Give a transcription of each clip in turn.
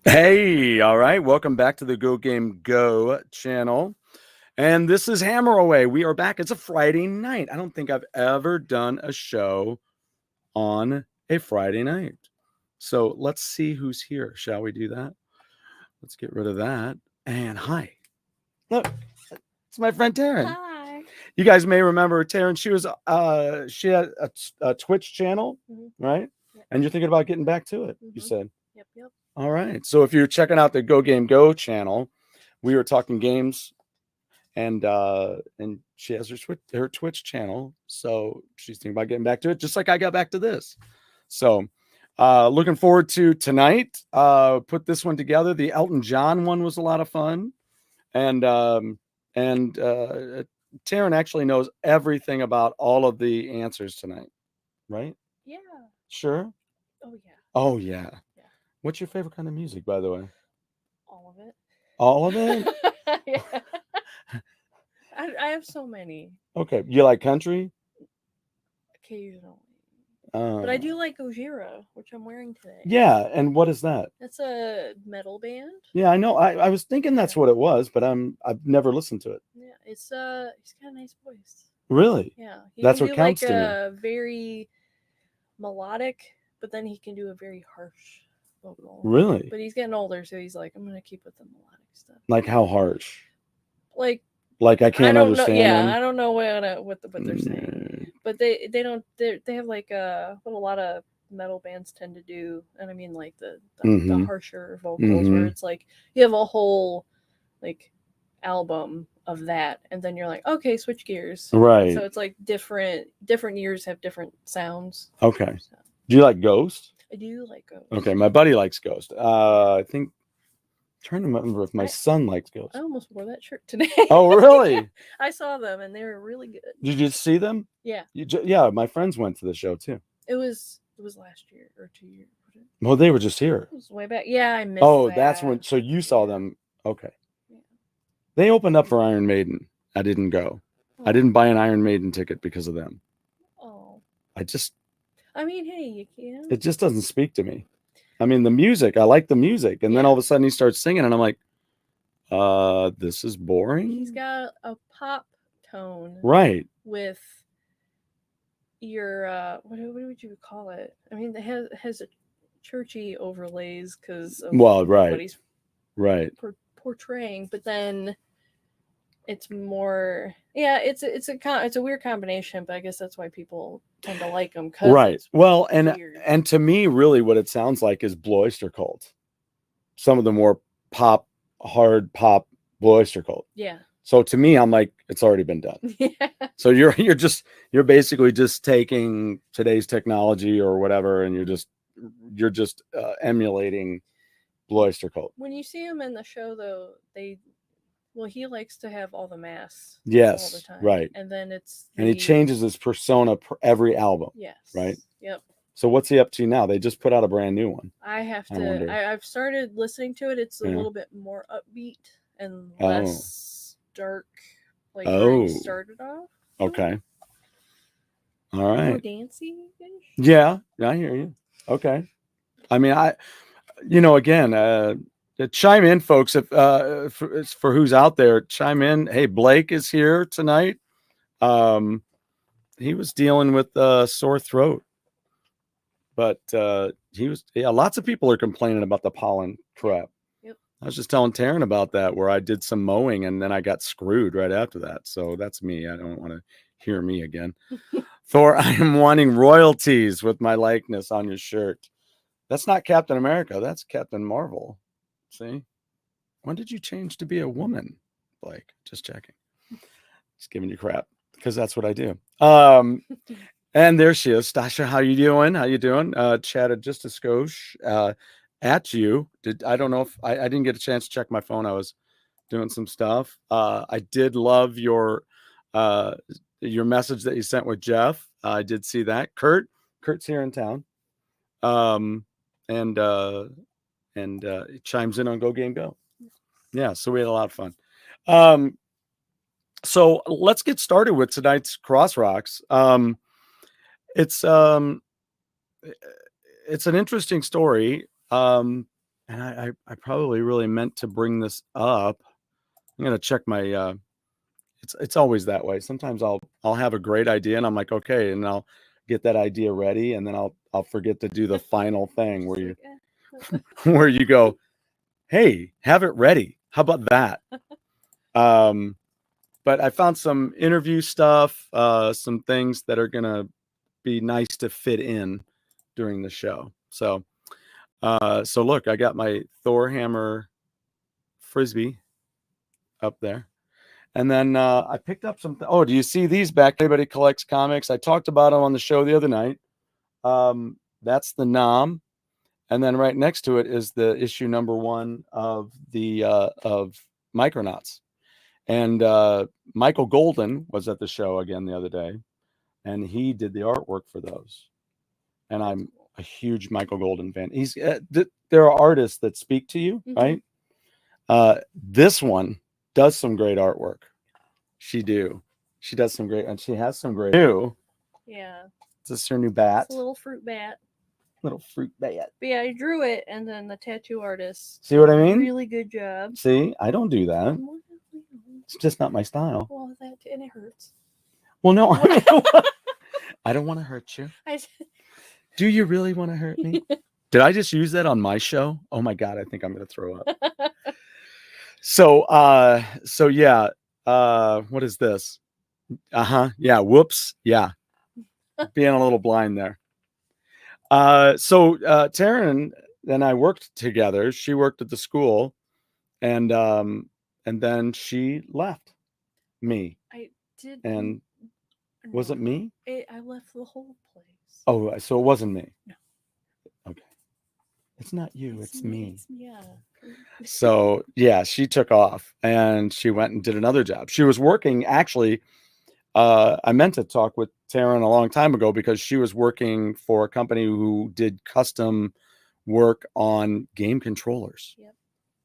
Hey, all right. Welcome back to the Go Game Go channel. And this is Hammer Away. We are back. It's a Friday night. I don't think I've ever done a show on a Friday night. So let's see who's here. Shall we do that? Let's get rid of that. And hi. Look, it's my friend Taryn. Hi. You guys may remember Taryn. She had a Twitch channel, right? Yep. And you're thinking about getting back to it, you said. Yep. All right. So if you're checking out the Go Game Go channel, we were talking games, and she has her Twitch channel, so she's thinking about getting back to it, just like I got back to this. So looking forward to tonight. Put this one together. The Elton John one was a lot of fun, and Taryn actually knows everything about all of the answers tonight, right? Yeah. Sure. Oh yeah. Oh yeah. Yeah. What's your favorite kind of music, by the way? All of it. All of it? Yeah. I have so many. Okay. You like country? Occasionally. But I do like Gojira, which I'm wearing today. Yeah. And what is that? It's a metal band. Yeah, I know. I was thinking that's what it was, but I've never listened to it. Yeah. He's got a nice voice. Really? Yeah. That's what counts like to me. a very melodic, but then he can do a very harsh vocal. Really? But he's getting older, so he's like, I'm gonna keep with the melodic stuff. Like how harsh? Like I can't understand. Yeah, I don't know what they're saying, but they don't. They have like what a lot of metal bands tend to do, and I mean like the harsher vocals, where it's like you have a whole like album of that, and then you're like, okay, switch gears. Right. So it's like different years have different sounds. Okay. So. Do you like Ghost? I do like Ghost. Okay, my buddy likes Ghost. I think. Trying to remember if my son likes Ghost. I almost wore that shirt today. Oh, really? I saw them and they were really good. Did you see them? Yeah. Yeah, my friends went to the show too. It was last year or 2 years. Well, they were just here. It was way back. Yeah, I missed. Oh, that's when. So you saw them? Okay. Yeah. They opened up for Iron Maiden. I didn't go. Oh. I didn't buy an Iron Maiden ticket because of them. Oh. I mean, hey, you can. It just doesn't speak to me. I mean, the music, I like the music. And then all of a sudden he starts singing and I'm like, this is boring. He's got a pop tone. Right. With your, what would you call it? I mean, it has a churchy overlays because of what he's portraying. But then it's more, it's a weird combination, but I guess that's why people tend to like them. Right. Well, and to me, really what it sounds like is Blue Oyster Cult. Some of the more hard pop Blue Oyster Cult. Yeah. So to me, I'm like, it's already been done. Yeah. So you're basically just taking today's technology or whatever, and you're just emulating Blue Oyster Cult. When you see him in the show, though, he likes to have all the masks. Yes, all the time. Right. And then he changes his persona every album. Yes. Right. Yep. So what's he up to now? They just put out a brand new one. I've started listening to it. It's a little bit more upbeat and less dark, like where he started off. Okay. All right. More dancey-ish? Yeah, I hear you. Okay. I mean, again, chime in, folks. If for who's out there, chime in. Hey, Blake is here tonight. He was dealing with sore throat, but lots of people are complaining about the pollen crap. Yep. I was just telling Taryn about that, where I did some mowing and then I got screwed right after that. So that's me. I don't want to hear me again. Thor, I am wanting royalties with my likeness on your shirt. That's not Captain America. That's Captain Marvel. See? When did you change to be a woman, Blake? Just checking. Just giving you crap because that's what I do. And there she is. Stasha, how you doing? How you doing? Chatted just a skosh at you. I don't know if I didn't get a chance to check my phone. I was doing some stuff. I did love your message that you sent with Jeff. I did see that. Kurt's here in town. And it chimes in on Go Game Go. Yeah, so we had a lot of fun. So let's get started with tonight's CrossROCKS. It's an interesting story. and I probably really meant to bring this up. I'm gonna check my. It's always that way. Sometimes I'll have a great idea and I'm like, okay, and I'll get that idea ready, and then I'll forget to do the final thing where you where you go, hey, have it ready. How about that? But I found some interview stuff, some things that are gonna be nice to fit in during the show. So look, I got my Thor hammer frisbee up there. And then I picked up some. Oh, do you see these back? Anybody collects comics? I talked about them on the show the other night. That's the Nom, and then right next to it is the issue #1 of the of Micronauts. And Michael Golden was at the show again the other day, and he did the artwork for those. And I'm a huge Michael Golden fan. He's there are artists that speak to you, right? This one does some great artwork. She does some great, and she has some great new. Yeah. Is this her new bat? It's a little fruit bat. Little fruit bat. But yeah, I drew it, and then the tattoo artist. See what I mean? Really good job. See, I don't do that. It's just not my style. Well, and it hurts. Well, no, I don't want to hurt you. Do you really want to hurt me? Did I just use that on my show? Oh my God, I think I'm going to throw up. So yeah. What is this? Yeah. Whoops. Yeah. Being a little blind there. So Taryn and I worked together. She worked at the school, and then she left me. I did. And was it me? I left the whole place. Oh, so it wasn't me. No. Okay. It's not you. It's me. Yeah. So yeah, she took off and she went and did another job. She was working actually. I meant to talk with Taryn a long time ago because she was working for a company who did custom work on game controllers. Yep.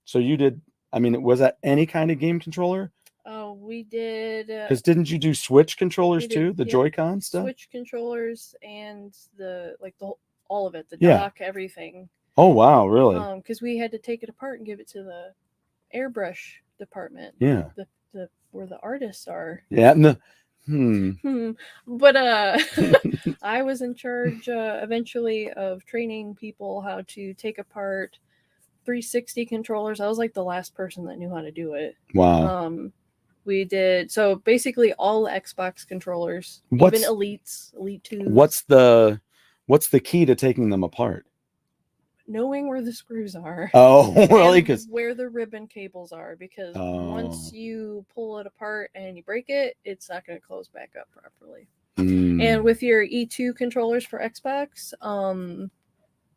So you did. I mean, was that any kind of game controller? Oh, we did. Because didn't you do Switch controllers too? The Joy-Con stuff. Switch controllers and all of it, the dock, everything. Oh wow, really? Because we had to take it apart and give it to the airbrush department. Yeah. The where the artists are. Yeah. But I was in charge eventually of training people how to take apart 360 controllers. I was like the last person that knew how to do it. Wow. We did so basically all the Xbox controllers, even Elites, Elite 2s. What's the key to taking them apart? Knowing where the screws are. Oh, really? Because where the ribbon cables are, because once you pull it apart and you break it, it's not going to close back up properly. And with your E2 controllers for Xbox,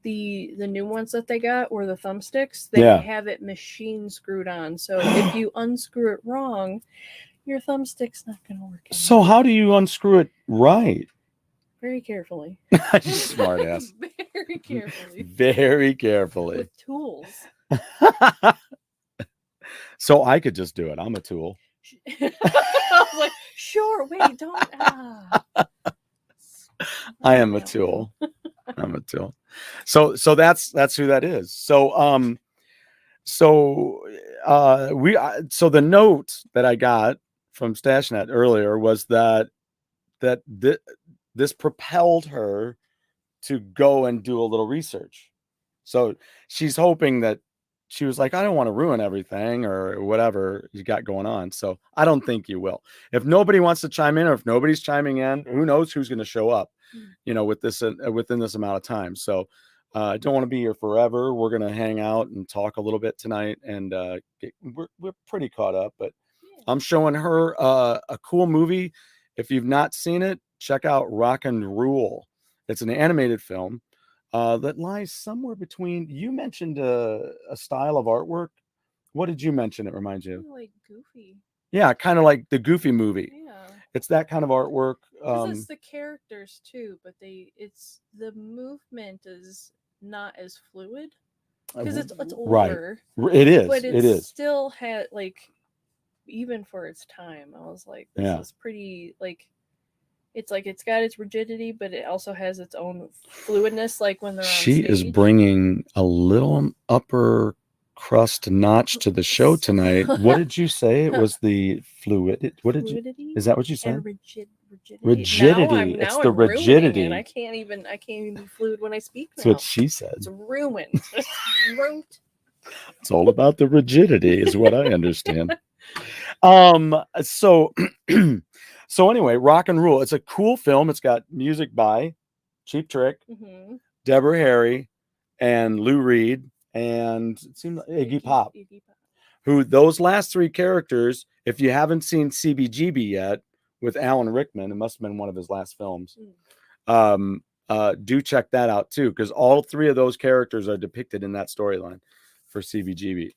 the new ones that they got were the thumbsticks. They have it machine screwed on, so if you unscrew it wrong, your thumbstick's not going to work anymore. So how do you unscrew it right? Very carefully. Smart ass. Very carefully. Very carefully. With tools. So I could just do it. I'm a tool. Like, sure, wait, don't. I am a tool. I'm a tool. So that's who that is. So the note that I got from StashNet earlier was that this propelled her to go and do a little research. So she's hoping that she was like, I don't want to ruin everything or whatever you got going on. So I don't think you will. If nobody wants to chime in, or if nobody's chiming in, who knows who's going to show up, with this within this amount of time. So I don't want to be here forever. We're going to hang out and talk a little bit tonight, and we're pretty caught up, but I'm showing her a cool movie. If you've not seen it, check out Rock and Rule. It's an animated film that lies somewhere between. You mentioned a style of artwork. What did you mention? It reminds you like Goofy. Yeah, kind of like the Goofy movie. Yeah, it's that kind of artwork. It's the characters too, but it's the movement is not as fluid because it's older. Right, it is. But it is still had even for its time. I was like, this is pretty it's like it's got its rigidity, but it also has its own fluidness. Like when they're on She stage. is bringing a little upper crust notch to the show tonight. What did you say? It was the fluid. What did fluidity? you? Is that what you said? And rigidity. Rigidity. Now It's I'm the rigidity. It. I can't even be fluid when I speak now. That's what she said. It's ruined. Ruined. It's all about the rigidity, is what I understand. So so anyway, Rock and Rule. It's a cool film. It's got music by Cheap Trick, Deborah Harry, and Lou Reed, and it seemed like Iggy Pop. Who those last three characters, if you haven't seen CBGB yet with Alan Rickman, it must have been one of his last films. Do check that out too, because all three of those characters are depicted in that storyline for CBGB.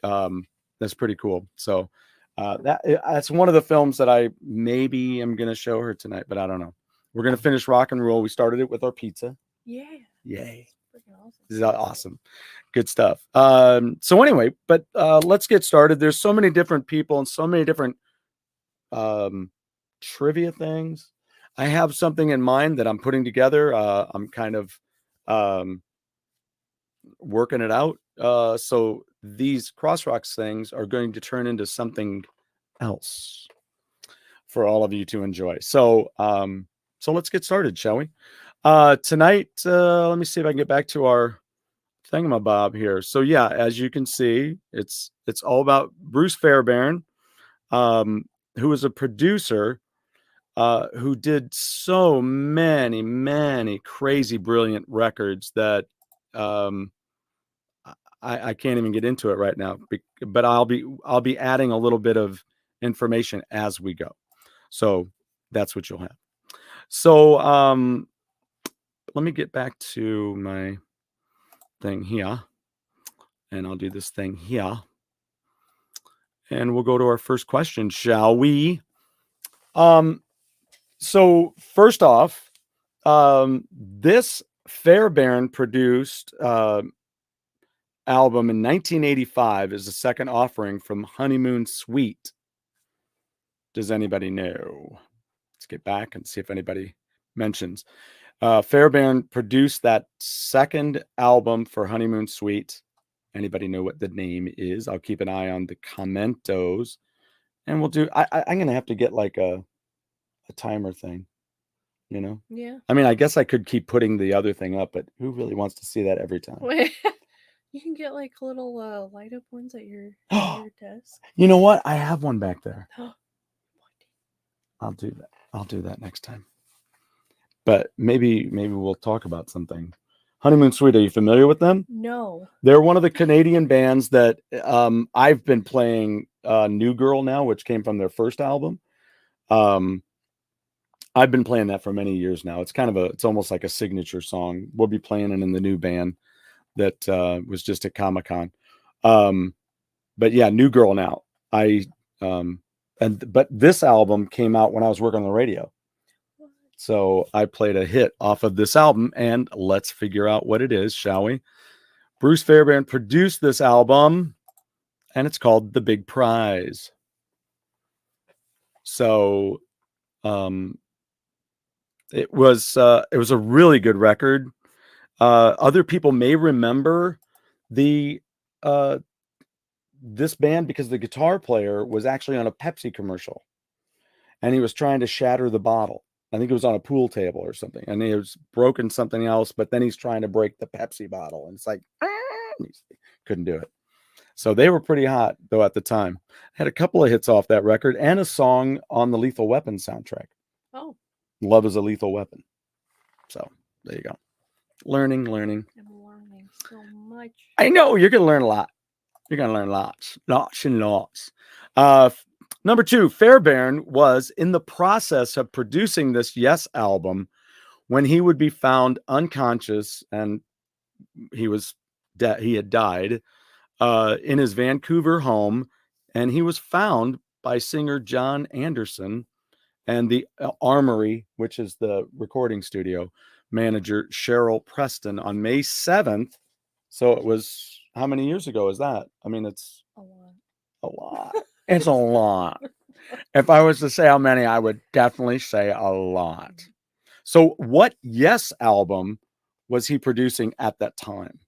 That's pretty cool. So that's one of the films that I maybe am going to show her tonight, but I don't know. We're going to finish Rock and Roll. We started it with our pizza. Yeah. Yay. Awesome. This is awesome. Good stuff. So anyway, but let's get started. There's so many different people and so many different trivia things. I have something in mind that I'm putting together. I'm kind of working it out. So these CrossROCKS things are going to turn into something else for all of you to enjoy. So let's get started, shall we? Tonight, let me see if I can get back to our thingamabob here. So yeah, as you can see, it's all about Bruce Fairbairn, who is a producer who did so many crazy brilliant records that I can't even get into it right now, but I'll be adding a little bit of information as we go. So that's what you'll have. So let me get back to my thing here, and I'll do this thing here, and we'll go to our first question, shall we? So first off, this Fairbairn produced album in 1985 is the second offering from Honeymoon Suite. Does anybody know? Let's get back and see if anybody mentions. Fairbairn produced that second album for Honeymoon Suite. Anybody know what the name is? I'll keep an eye on the commentos, and we'll do. I'm gonna have to get like a timer thing, you know? Yeah. I mean, I guess I could keep putting the other thing up, but who really wants to see that every time? You can get like little light up ones at your desk. You know what? I have one back there. I'll do that. I'll do that next time. But maybe we'll talk about something. Honeymoon Suite, are you familiar with them? No. They're one of the Canadian bands that I've been playing New Girl now, which came from their first album. I've been playing that for many years now. It's almost like a signature song. We'll be playing it in the new band that was just at Comic-Con. But yeah, New Girl now. But this album came out when I was working on the radio. So I played a hit off of this album, and let's figure out what it is, shall we? Bruce Fairbairn produced this album, and it's called The Big Prize. So it was a really good record. Other people may remember this band because the guitar player was actually on a Pepsi commercial, and he was trying to shatter the bottle. I think it was on a pool table or something, and he was broken something else, but then he's trying to break the Pepsi bottle, and it's like, he couldn't do it. So they were pretty hot though at the time. Had a couple of hits off that record and a song on the Lethal Weapon soundtrack. Oh. Love is a Lethal Weapon. So there you go. Learning. I'm learning so much. I know you're going to learn a lot. You're going to learn lots and lots. Number 2, Fairbairn was in the process of producing this Yes album when he would be found unconscious, and he was dead. He had died in his Vancouver home, and he was found by singer John Anderson and the Armory, which is the recording studio, manager Cheryl Preston on May 7th. So it was, how many years ago is that? I mean, it's a lot. It's a lot. If I was to say how many, I would definitely say a lot. So what Yes album was he producing at that time?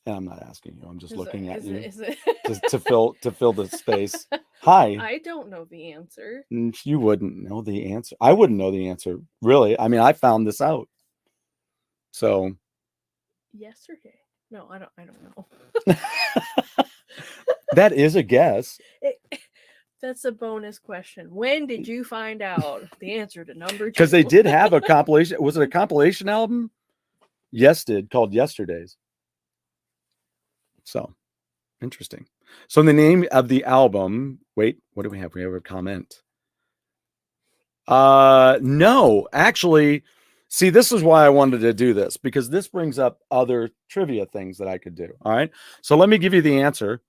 And I'm not asking you. I'm just looking at you to fill the space. Hi. I don't know the answer. You wouldn't know the answer. I wouldn't know the answer, really. I mean, I found this out. So yesterday. No, I don't know. That is a guess. That's a bonus question. When did you find out the answer to number 2? Because they did have a compilation. Was it a compilation album? Yes, did, called Yesterdays. So interesting. So the name of the album, wait, what do we have? We have a comment. No, actually, see, this is why I wanted to do this, because this brings up other trivia things that I could do. All right. So let me give you the answer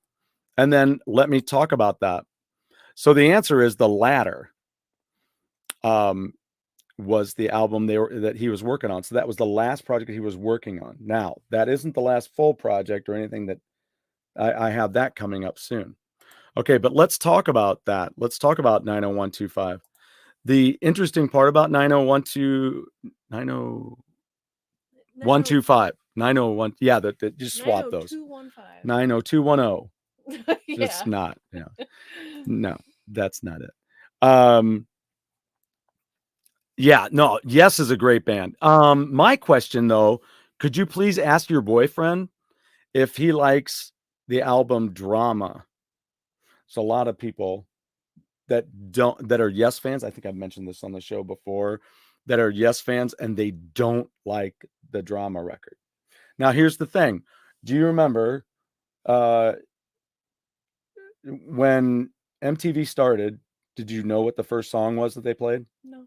and then let me talk about that. So the answer is The Ladder. Was the album that he was working on. So that was the last project he was working on. Now, that isn't the last full project or anything that I have that coming up soon. Okay, but let's talk about that. Let's talk about 90125. The interesting part about 90125. 901. Yeah, that just swap those. 90210. Yeah. It's not. Yeah. No, that's not it. Yeah, no, Yes is a great band. My question though, could you please ask your boyfriend if he likes the album Drama? So a lot of people that are Yes fans, I think I've mentioned this on the show before, that are Yes fans and they don't like the Drama record. Now here's the thing. Do you remember when MTV started, did you know what the first song was that they played? No.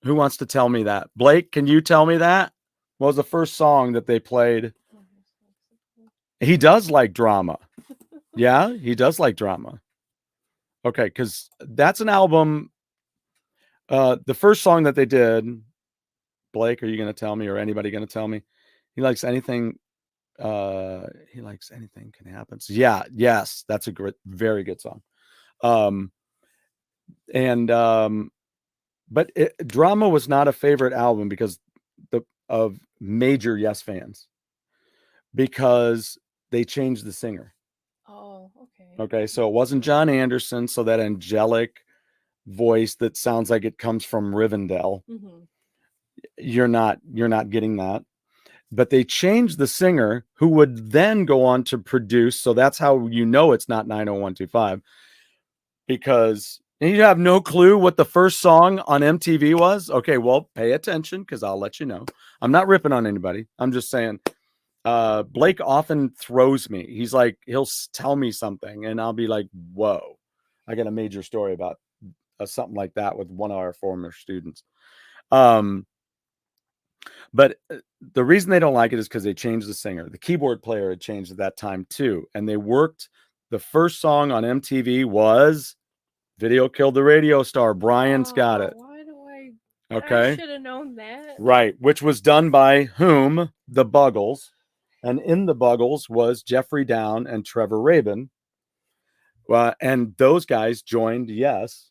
Who wants to tell me that? Blake, can you tell me that? What was the first song that they played? He does like Drama. Yeah, he does like Drama. Okay, because that's an album. The first song that they did, Blake, are you going to tell me, or anybody going to tell me? He likes anything. He likes anything can happen. So yeah, yes, that's a great, very good song. But Drama was not a favorite album because of major Yes fans, because they changed the singer. Oh, okay. Okay, so it wasn't John Anderson, so that angelic voice that sounds like it comes from Rivendell. Mm-hmm. You're not getting that. But they changed the singer, who would then go on to produce. So that's how you know it's not 90125, because you have no clue what the first song on MTV was. Okay, well, pay attention because I'll let you know. I'm not ripping on anybody. I'm just saying. Blake often throws me. He's like, he'll tell me something and I'll be like, whoa, I got a major story about something like that with one of our former students. But the reason they don't like it is because they changed the singer. The keyboard player had changed at that time too. And they worked, the first song on MTV was Video Killed the Radio Star. Brian's got it. Why do I? Okay. I should have known that. Right. Which was done by whom? The Buggles. And in the Buggles was Jeffrey Down and Trevor Rabin. And those guys joined Yes.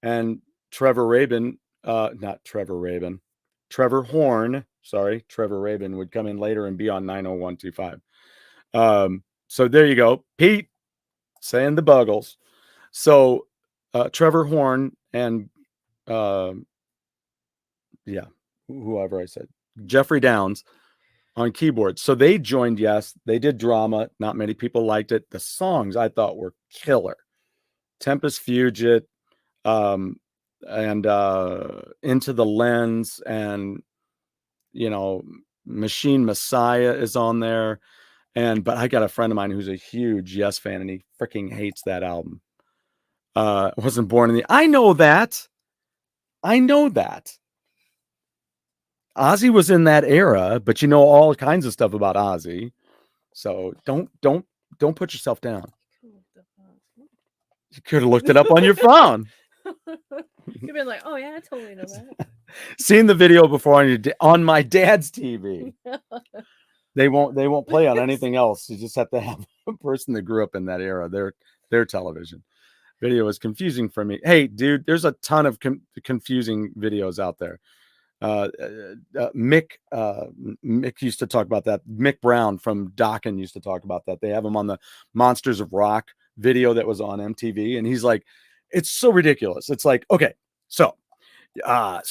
And Trevor Horn, Trevor Rabin would come in later and be on 90125. So there you go. Pete saying the Buggles. So Trevor Horn and whoever I said, Jeffrey Downs on keyboard. So they joined Yes. They did Drama. Not many people liked it. The songs I thought were killer. Tempest Fugit, and Into the Lens, and Machine Messiah is on there. But I got a friend of mine who's a huge Yes fan, and he freaking hates that album. Wasn't born in the. I know that. Ozzy was in that era, but you know all kinds of stuff about Ozzy. So don't put yourself down. You could have looked it up on your phone. You've been like, oh yeah, I totally know that. Seen the video before on my dad's TV. They won't play on anything else. You just have to have a person that grew up in that era, their television. Video was confusing for me. Hey, dude, there's a ton of confusing videos out there. Mick used to talk about that. Mick Brown from Dokken used to talk about that. They have him on the Monsters of Rock video that was on MTV, and he's like, it's so ridiculous. It's like, okay, so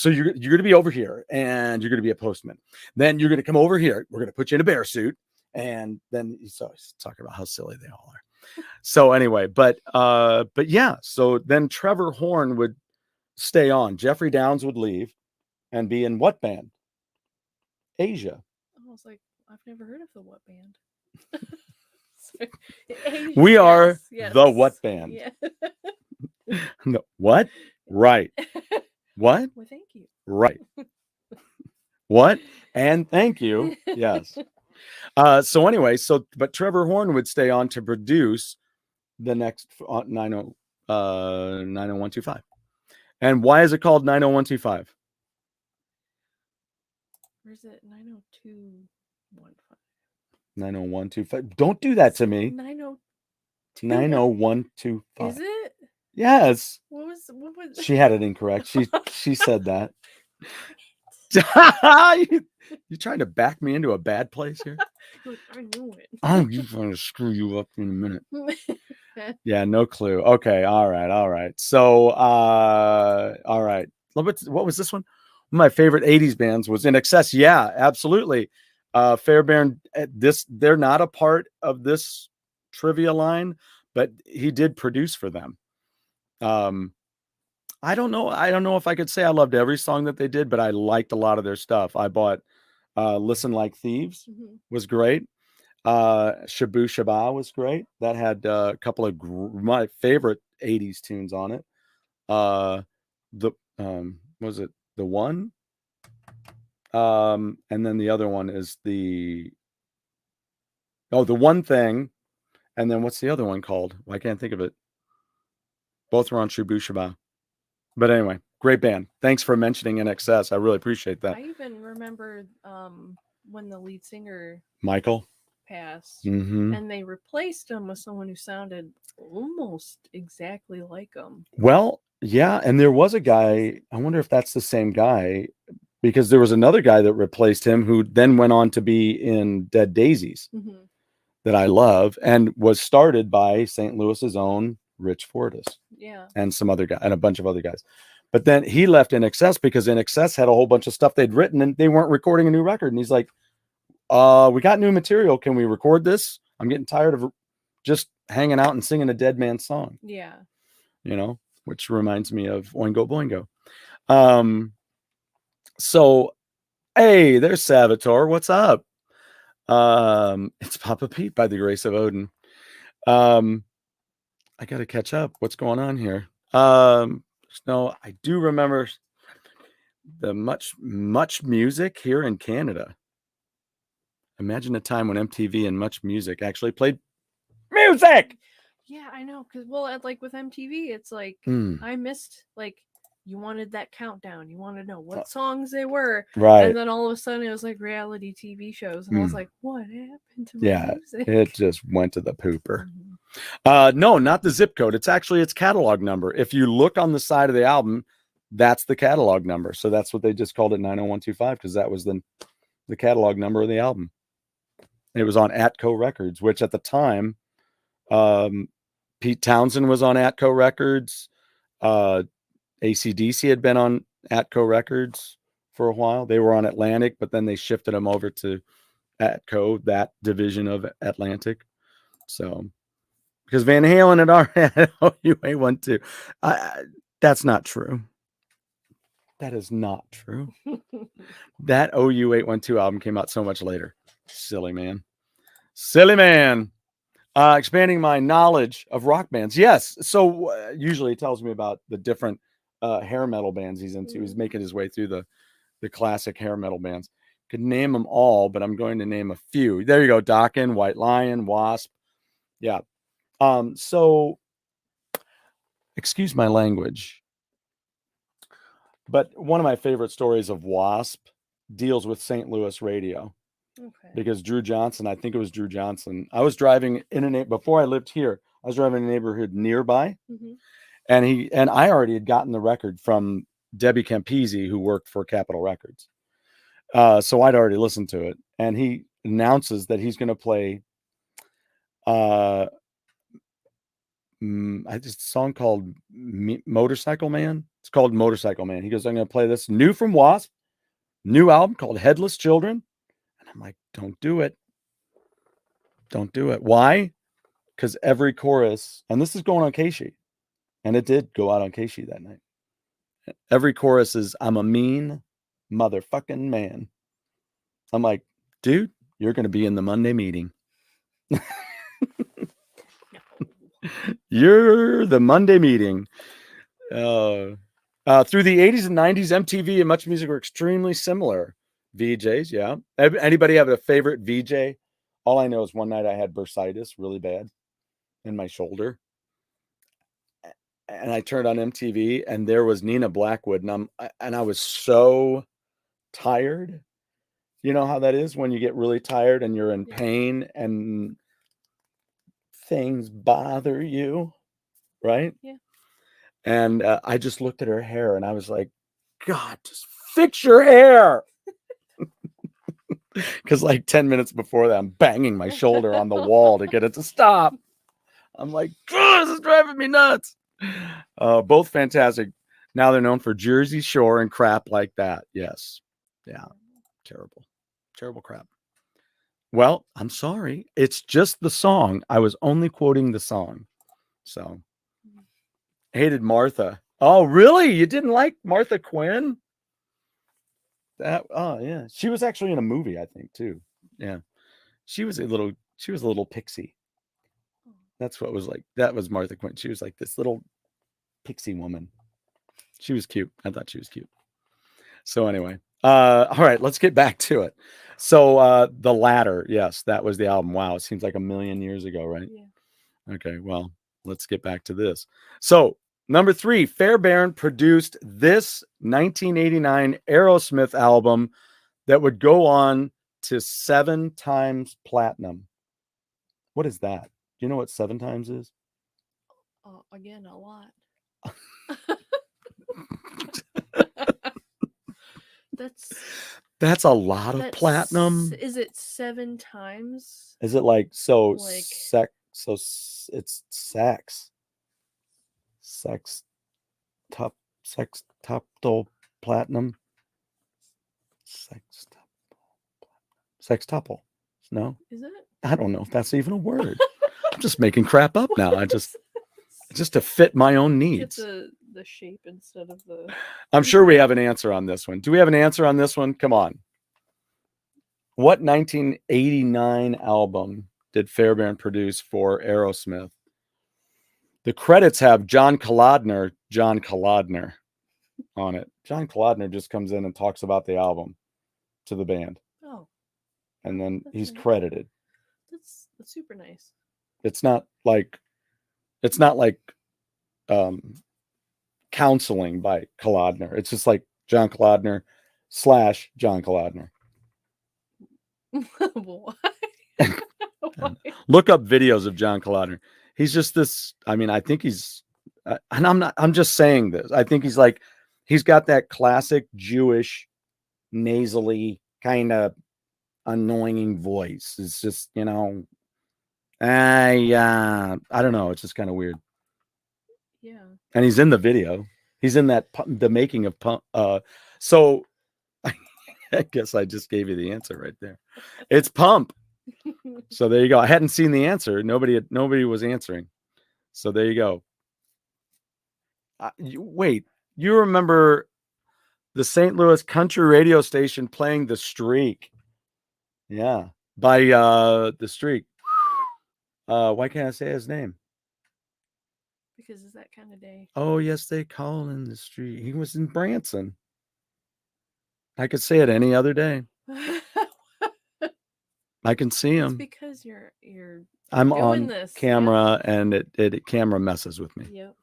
you're going to be over here, and you're going to be a postman. Then you're going to come over here. We're going to put you in a bear suit, and then he's always talking about how silly they all are. So anyway, but yeah. So then Trevor Horn would stay on. Jeffrey Downs would leave and be in what band? Asia. I was like, I've never heard of the what band. We are the what band. Yeah. No, what? Right. What? Well, thank you. Right. What? And thank you. Yes. So anyway, but Trevor Horn would stay on to produce the next 90125. And why is it called 90125? Or is it 90215? 90125. Don't do that to me. 90125. Is it? Yes. What was She had it incorrect. She said that. You trying to back me into a bad place here? I knew it. I'm going to screw you up in a minute. Yeah, no clue. Okay, all right. So, all right. What was this one? One of my favorite 80s bands was In Excess. Yeah, absolutely. Fairbairn, they're not a part of this trivia line, but he did produce for them. I don't know if I could say I loved every song that they did, but I liked a lot of their stuff. I bought Listen Like Thieves was great. Shabu Shaba was great. That had a couple of my favorite 80s tunes on it. Was it The One? And then the other one is The One Thing. And then what's the other one called? I can't think of it. Both were on Shabu Shaba. But anyway, great band. Thanks for mentioning NXS. I really appreciate that. I even remember when the lead singer Michael passed, mm-hmm. and they replaced him with someone who sounded almost exactly like him. Well, yeah, and there was a guy. I wonder if that's the same guy, because there was another guy that replaced him who then went on to be in Dead Daisies that I love, and was started by St. Louis's own Rich Fortus. Yeah. And some other guy and a bunch of other guys. But then he left NXS because NXS had a whole bunch of stuff they'd written and they weren't recording a new record. And he's like, we got new material. Can we record this? I'm getting tired of just hanging out and singing a dead man's song. Yeah. Which reminds me of Oingo Boingo. So, hey, there's Salvatore. What's up? It's Papa Pete by the grace of Odin. I got to catch up. What's going on here? No, I do remember the much music here in Canada. Imagine a time when MTV and Much Music actually played music. Yeah, I know. Because, like with MTV, it's like I missed, like, you wanted that countdown. You wanted to know what songs they were. Right. And then all of a sudden it was like reality TV shows. And I was like, what happened to my music? It just went to the pooper. No, not the zip code. It's actually its catalog number. If you look on the side of the album, that's the catalog number. So that's what they just called it 90125, because that was the catalog number of the album. And it was on Atco Records, which at the time, Pete Townsend was on Atco Records. AC/DC had been on Atco Records for a while. They were on Atlantic, but then they shifted them over to Atco, that division of Atlantic. So, because Van Halen had already had OUA12. That's not true. That is not true. That OU812 album came out so much later. Silly man. Expanding my knowledge of rock bands. Yes. So usually it tells me about the different hair metal bands he's into. He's making his way through the classic hair metal bands. Could name them all, but I'm going to name a few. There you go. Dokken, White Lion, Wasp. Yeah. So excuse my language, but one of my favorite stories of Wasp deals with St. Louis radio. Okay. Because Drew Johnson, I think it was Drew Johnson. I was driving before I lived here. I was driving in a neighborhood nearby, Mm-hmm. and I already had gotten the record from Debbie Campisi, who worked for Capitol Records. So I'd already listened to it, and he announces that he's going to play I just a song called Motorcycle Man. It's called Motorcycle Man. He goes, I'm going to play this new from Wasp, new album called Headless Children. And I'm like, don't do it. Don't do it. Why? Because every chorus, and this is going on Keishi, and it did go out on Keishi that night. Every chorus is, I'm a mean motherfucking man. I'm like, dude, you're going to be in the Monday meeting. You're the Monday meeting. Through the 80s and 90s, MTV and Much Music were extremely similar. VJs, yeah. Anybody have a favorite VJ? All I know is one night I had bursitis really bad in my shoulder. And I turned on MTV and there was Nina Blackwood, and I was so tired. You know how that is when you get really tired and you're in pain and things bother you, right? Yeah. And I just looked at her hair and I was like, God, just fix your hair. Because like 10 minutes before that, I'm banging my shoulder on the wall to get it to stop. I'm like, this is driving me nuts. Both fantastic. Now they're known for Jersey Shore and crap like that. Yes. Yeah. Terrible. Terrible crap. Well, I'm sorry. It's just the song. I was only quoting the song. So, hated Martha. Oh, really? You didn't like Martha Quinn? Oh yeah. She was actually in a movie, I think, too. Yeah. She was a little pixie. That's what it was like. That was Martha Quinn. She was like this little pixie woman. She was cute. I thought she was cute. So anyway, all right, let's get back to it. So The Ladder, yes, that was the album. Wow, it seems like a million years ago, right? Yeah. Okay, well, let's get back to this. So number 3, Fairbairn produced this 1989 Aerosmith album that would go on to 7 times platinum. What is that? Do you know what 7 times is? Again, a lot. That's a lot of platinum. Is it 7 times? Is it like it's sextuple platinum? Sextuple. No? Is it? I don't know if that's even a word. I'm just making crap up now. Just to fit my own needs. Get the shape instead of the... I'm sure we have an answer on this one. Do we have an answer on this one? Come on. What 1989 album did Fairbairn produce for Aerosmith? The credits have John Kalodner on it. John Kalodner just comes in and talks about the album to the band. Oh. And then he's credited. That's super nice. It's not like counseling by Kalodner. It's just like John Kalodner / John Kalodner. Why? Look up videos of John Kalodner. He's just this. I mean, I think he's, and I'm just saying this. I think he's got that classic Jewish, nasally kind of annoying voice. It's just, I don't know. It's just kind of weird. Yeah. And he's in the video. He's in the making of Pump. So I guess I just gave you the answer right there. It's Pump. So there you go. I hadn't seen the answer. Nobody was answering. So there you go. Wait, you remember the St. Louis country radio station playing The Streak? Yeah, by The Streak. Why can't I say his name? Because it's that kind of day. Oh, yes, they call in The Streak. He was in Branson. I could say it any other day. I can see him. It's because you're I'm doing on this camera, and it camera messes with me. Yep.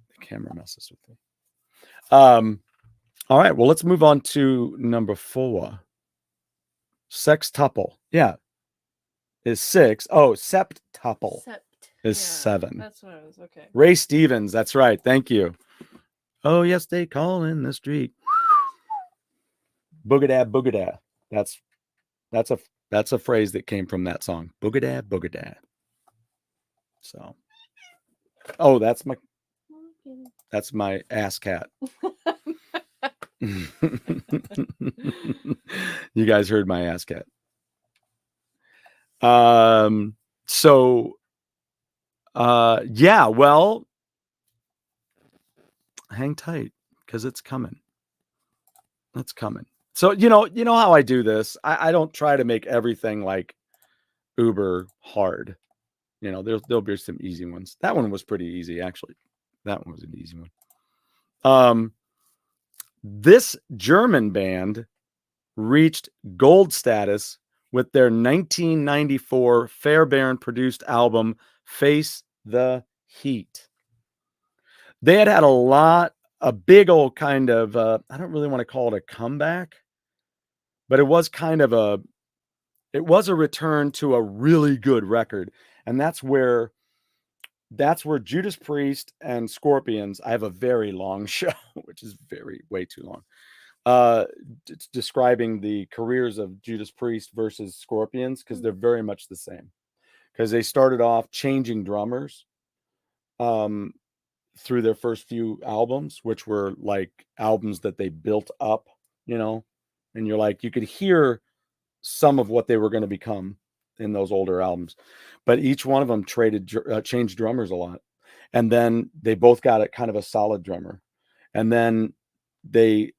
The camera messes with me. All right. Well, let's move on to number 4. Sextuple. Yeah. Is 6. Oh, septuple. is 7. That's what I was. Okay. Ray Stevens. That's right. Thank you. Oh, yes, they call in the street. Boogadah, boogadah. That's a phrase that came from that song. Boogadah, boogadah. So, oh, that's my ass cat. You guys heard my ass cat. Yeah, well, hang tight because it's coming. It's coming. So, you know how I do this. I don't try to make everything like uber hard. There'll be some easy ones. That one was pretty easy, actually. That one was an easy one. This German band reached gold status with their 1994 Fairbairn produced album, Face the Heat. They had a big old kind of, I don't really want to call it a comeback, but it was a return to a really good record. And that's where Judas Priest and Scorpions, I have a very long show, which is way too long, describing the careers of Judas Priest versus Scorpions, because they're very much the same. Because they started off changing drummers through their first few albums, which were like albums that they built up, and you're like, you could hear some of what they were going to become in those older albums, but each one of them changed drummers a lot. And then they both got a kind of a solid drummer. And then they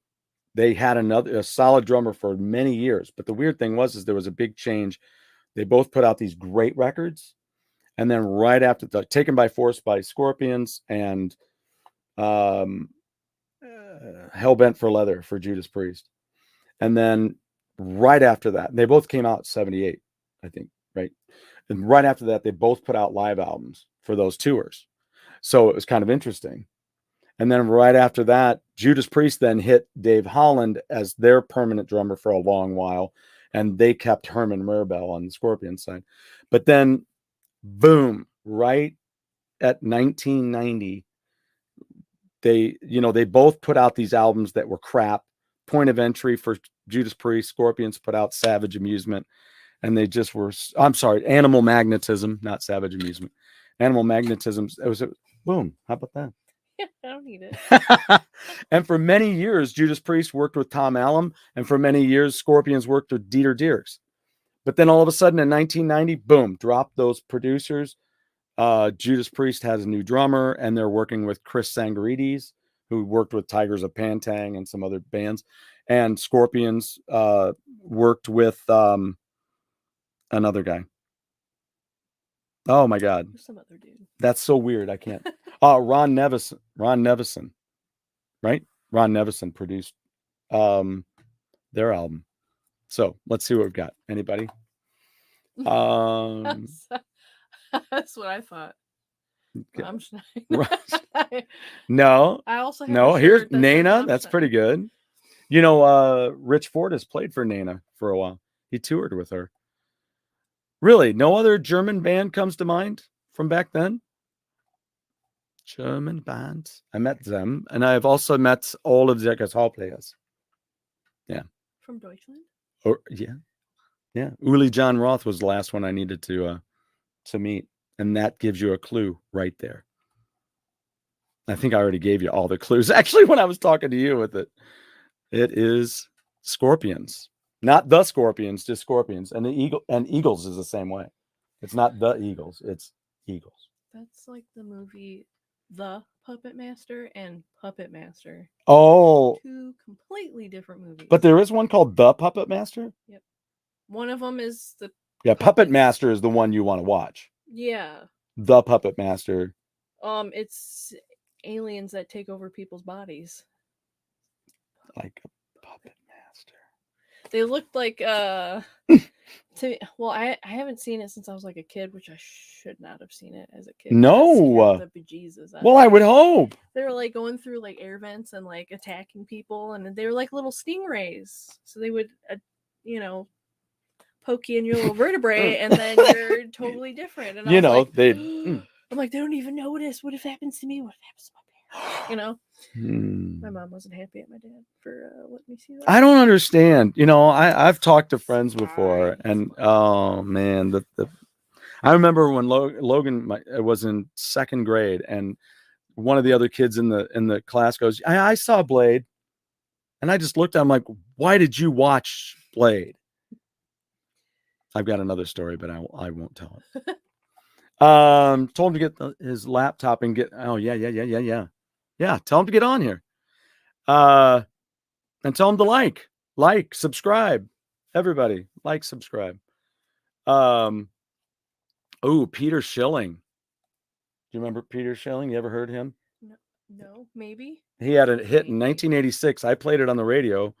had a solid drummer for many years. But the weird thing was there was a big change. They both put out these great records. And then right after Taken by Force by Scorpions and Hellbent for Leather for Judas Priest. And then right after that, they both came out 78, I think, right? And right after that, they both put out live albums for those tours. So it was kind of interesting. And then right after that, Judas Priest then hit Dave Holland as their permanent drummer for a long while. And they kept Herman Mervell on the Scorpion side. But then, boom, right at 1990, they both put out these albums that were crap. Point of Entry for Judas Priest, Scorpions put out Savage Amusement, and they just were, I'm sorry, Animal Magnetism, not Savage Amusement. Animal Magnetism, it was boom. How about that? Yeah, I don't need it. And for many years, Judas Priest worked with Tom Allom, and for many years, Scorpions worked with Dieter Dierks. But then all of a sudden in 1990, boom, dropped those producers. Judas Priest has a new drummer, and they're working with Chris Sangarides, who worked with Tigers of Pantang and some other bands. And Scorpions worked with another guy. Oh my God. Some other dude. That's so weird. I can't. Ron Nevison, right? Ron Nevison produced their album. So let's see what we've got. Anybody? That's what I thought. No. I also have no. Here's Nana. That's pretty good. Rich Ford has played for Nana for a while. He toured with her. Really, no other German band comes to mind from back then? German bands. I met them, and I've also met all of their guitar players. Yeah. From Deutschland? Or yeah. Uli John Roth was the last one I needed to meet, and that gives you a clue right there. I think I already gave you all the clues actually when I was talking to you with it. It is Scorpions. Not the Scorpions, just Scorpions. And Eagles is the same way. It's not the Eagles, it's Eagles. That's like the movie The Puppet Master and Puppet Master. Oh. Two completely different movies. But there is one called The Puppet Master? Yep. One of them is the... Yeah, Puppet Master is the one you want to watch. Yeah. The Puppet Master. It's aliens that take over people's bodies. Like a puppet master. They looked like I haven't seen it since I was like a kid, which I should not have seen it as a kid. No. The bejesus. Well, I would hope. They were like going through like air vents and like attacking people, and they were like little stingrays. So they would poke you in your little vertebrae, and then you're totally different. And I was like, I'm like, they don't even notice. What if it happens to me? What if it happens to my parents? You know, my mom wasn't happy at my dad for letting me see that. I don't understand. You know, I've talked to friends before, and oh man, I remember when Logan was in 2nd grade, and one of the other kids in the class goes, I saw Blade. And I just looked at him like, why did you watch Blade? I've got another story, but I won't tell it. Told him to get his laptop and get, oh yeah. Yeah, tell him to get on here. And tell him to like, subscribe. Everybody, like, subscribe. Oh, Peter Schilling. Do you remember Peter Schilling? You ever heard him? No, maybe. He had a hit in 1986. I played it on the radio.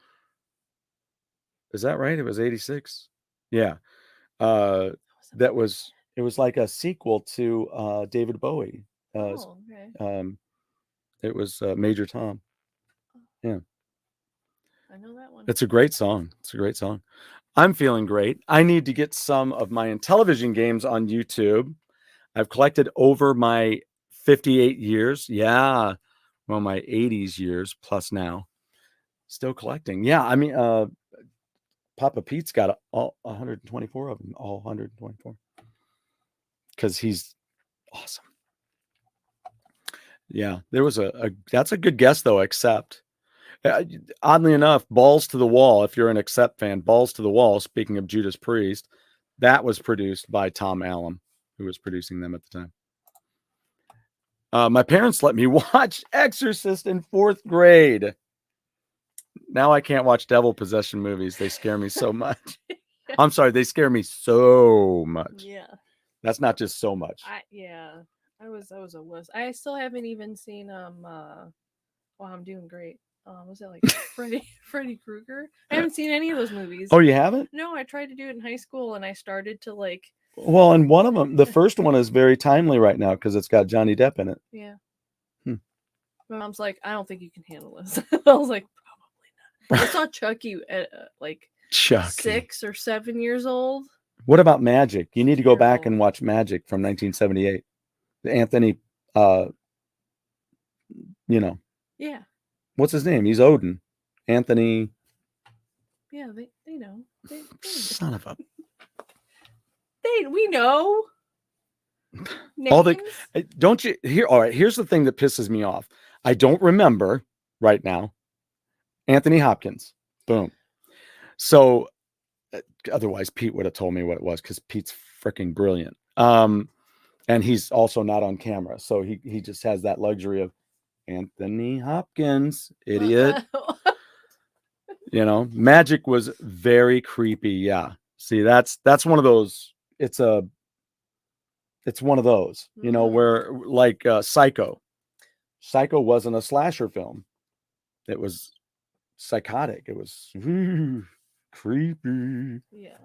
Is that right? It was 86. Yeah. It was like a sequel to David Bowie. Okay. It was Major Tom. Yeah. I know that one. It's a great song. I'm feeling great. I need to get some of my Intellivision games on YouTube. I've collected over my 58 years. Yeah. Well, my 80s years plus now. Still collecting. Yeah. I mean, Papa Pete's got all 124 of them, all 124. Because he's awesome. Yeah, there was that's a good guess though, Accept. Oddly enough, Balls to the Wall, if you're an Accept fan, Balls to the Wall, speaking of Judas Priest, that was produced by Tom Allen, who was producing them at the time. My parents let me watch Exorcist in 4th grade. Now I can't watch devil possession movies. They scare me so much. I'm sorry, they scare me so much. Yeah. That's not just so much. I was a wuss. I still haven't even seen Wow, I'm doing great. Was that like Freddy Krueger? I haven't seen any of those movies. Oh, you haven't? No, I tried to do it in high school, and I started to like. Well, and one of them, the first one is very timely right now because it's got Johnny Depp in it. Yeah. My mom's like, I don't think you can handle this. I was like, probably not. I saw Chucky at like 6 or 7 years old. What about Magic? You need to go back and watch Magic from 1978. Anthony, Yeah. What's his name? He's Odin. Anthony. Yeah, they know. They Son of a. We know. Don't you here? All right. Here's the thing that pisses me off. I don't remember right now. Anthony Hopkins. Boom. So, otherwise Pete would have told me what it was because Pete's freaking brilliant. And he's also not on camera, so he just has that luxury of Anthony Hopkins, idiot. Magic was very creepy. Yeah. See, that's one of those. It's one of those, where like Psycho. Psycho wasn't a slasher film. It was psychotic. It was creepy. Yeah.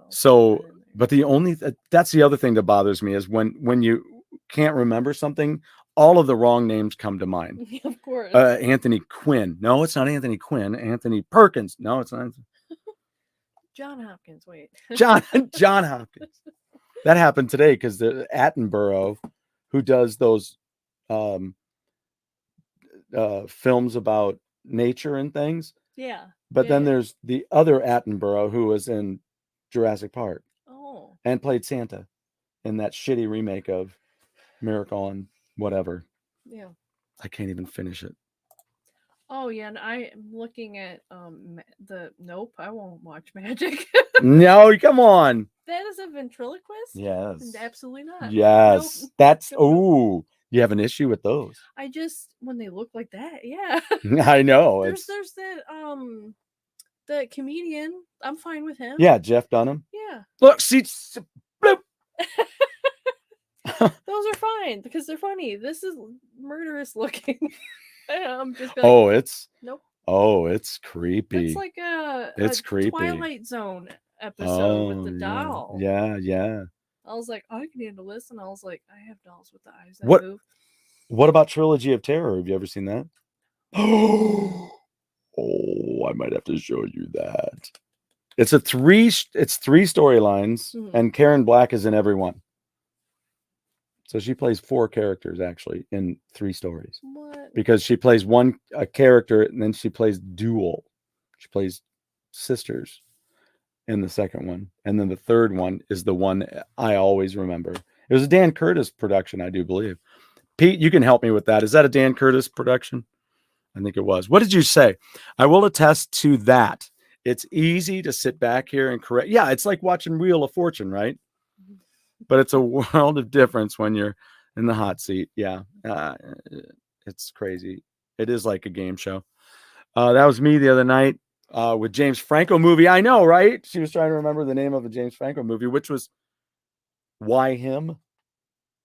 So, but that's the other thing that bothers me is when you can't remember something, all of the wrong names come to mind. Of course. Anthony Quinn. No, it's not Anthony Quinn. Anthony Perkins. No, it's not. John Hopkins. Wait. John Hopkins. That happened today because the Attenborough, who does those films about nature and things. Yeah. But then there's the other Attenborough who was in Jurassic Park. Oh. And played Santa in that shitty remake of Miracle on whatever. Yeah. I can't even finish it. Oh yeah, and I am looking at nope, I won't watch Magic. No, come on. That is a ventriloquist? Yes. Absolutely not. Yes. Nope. That's you have an issue with those. I just when they look like that, yeah. I know. There's that the comedian. I'm fine with him. Yeah, Jeff Dunham. Yeah. Look, see, bloop. Those are fine because they're funny. This is murderous looking. I'm just like, nope. Oh, it's creepy. It's like it's creepy. Twilight Zone episode with the doll. Yeah. I was like, I can handle this, and I was like, I have dolls with the eyes that move. What about Trilogy of Terror? Have you ever seen that? Oh, I might have to show you that. It's three storylines, and Karen Black is in every one. So she plays 4 characters actually in 3 stories. What? Because she plays a character, and then she plays dual. She plays sisters in the second one, and then the third one is the one I always remember. It was a Dan Curtis production, I do believe. Pete, you can help me with that. Is that a Dan Curtis production? I think it was. What did you say? I will attest to that. It's easy to sit back here and correct. Yeah, it's like watching Wheel of Fortune, right? But it's a world of difference when you're in the hot seat. Yeah, it's crazy. It is like a game show. That was me the other night with James Franco movie. I know, right? She was trying to remember the name of a James Franco movie, which was Why Him?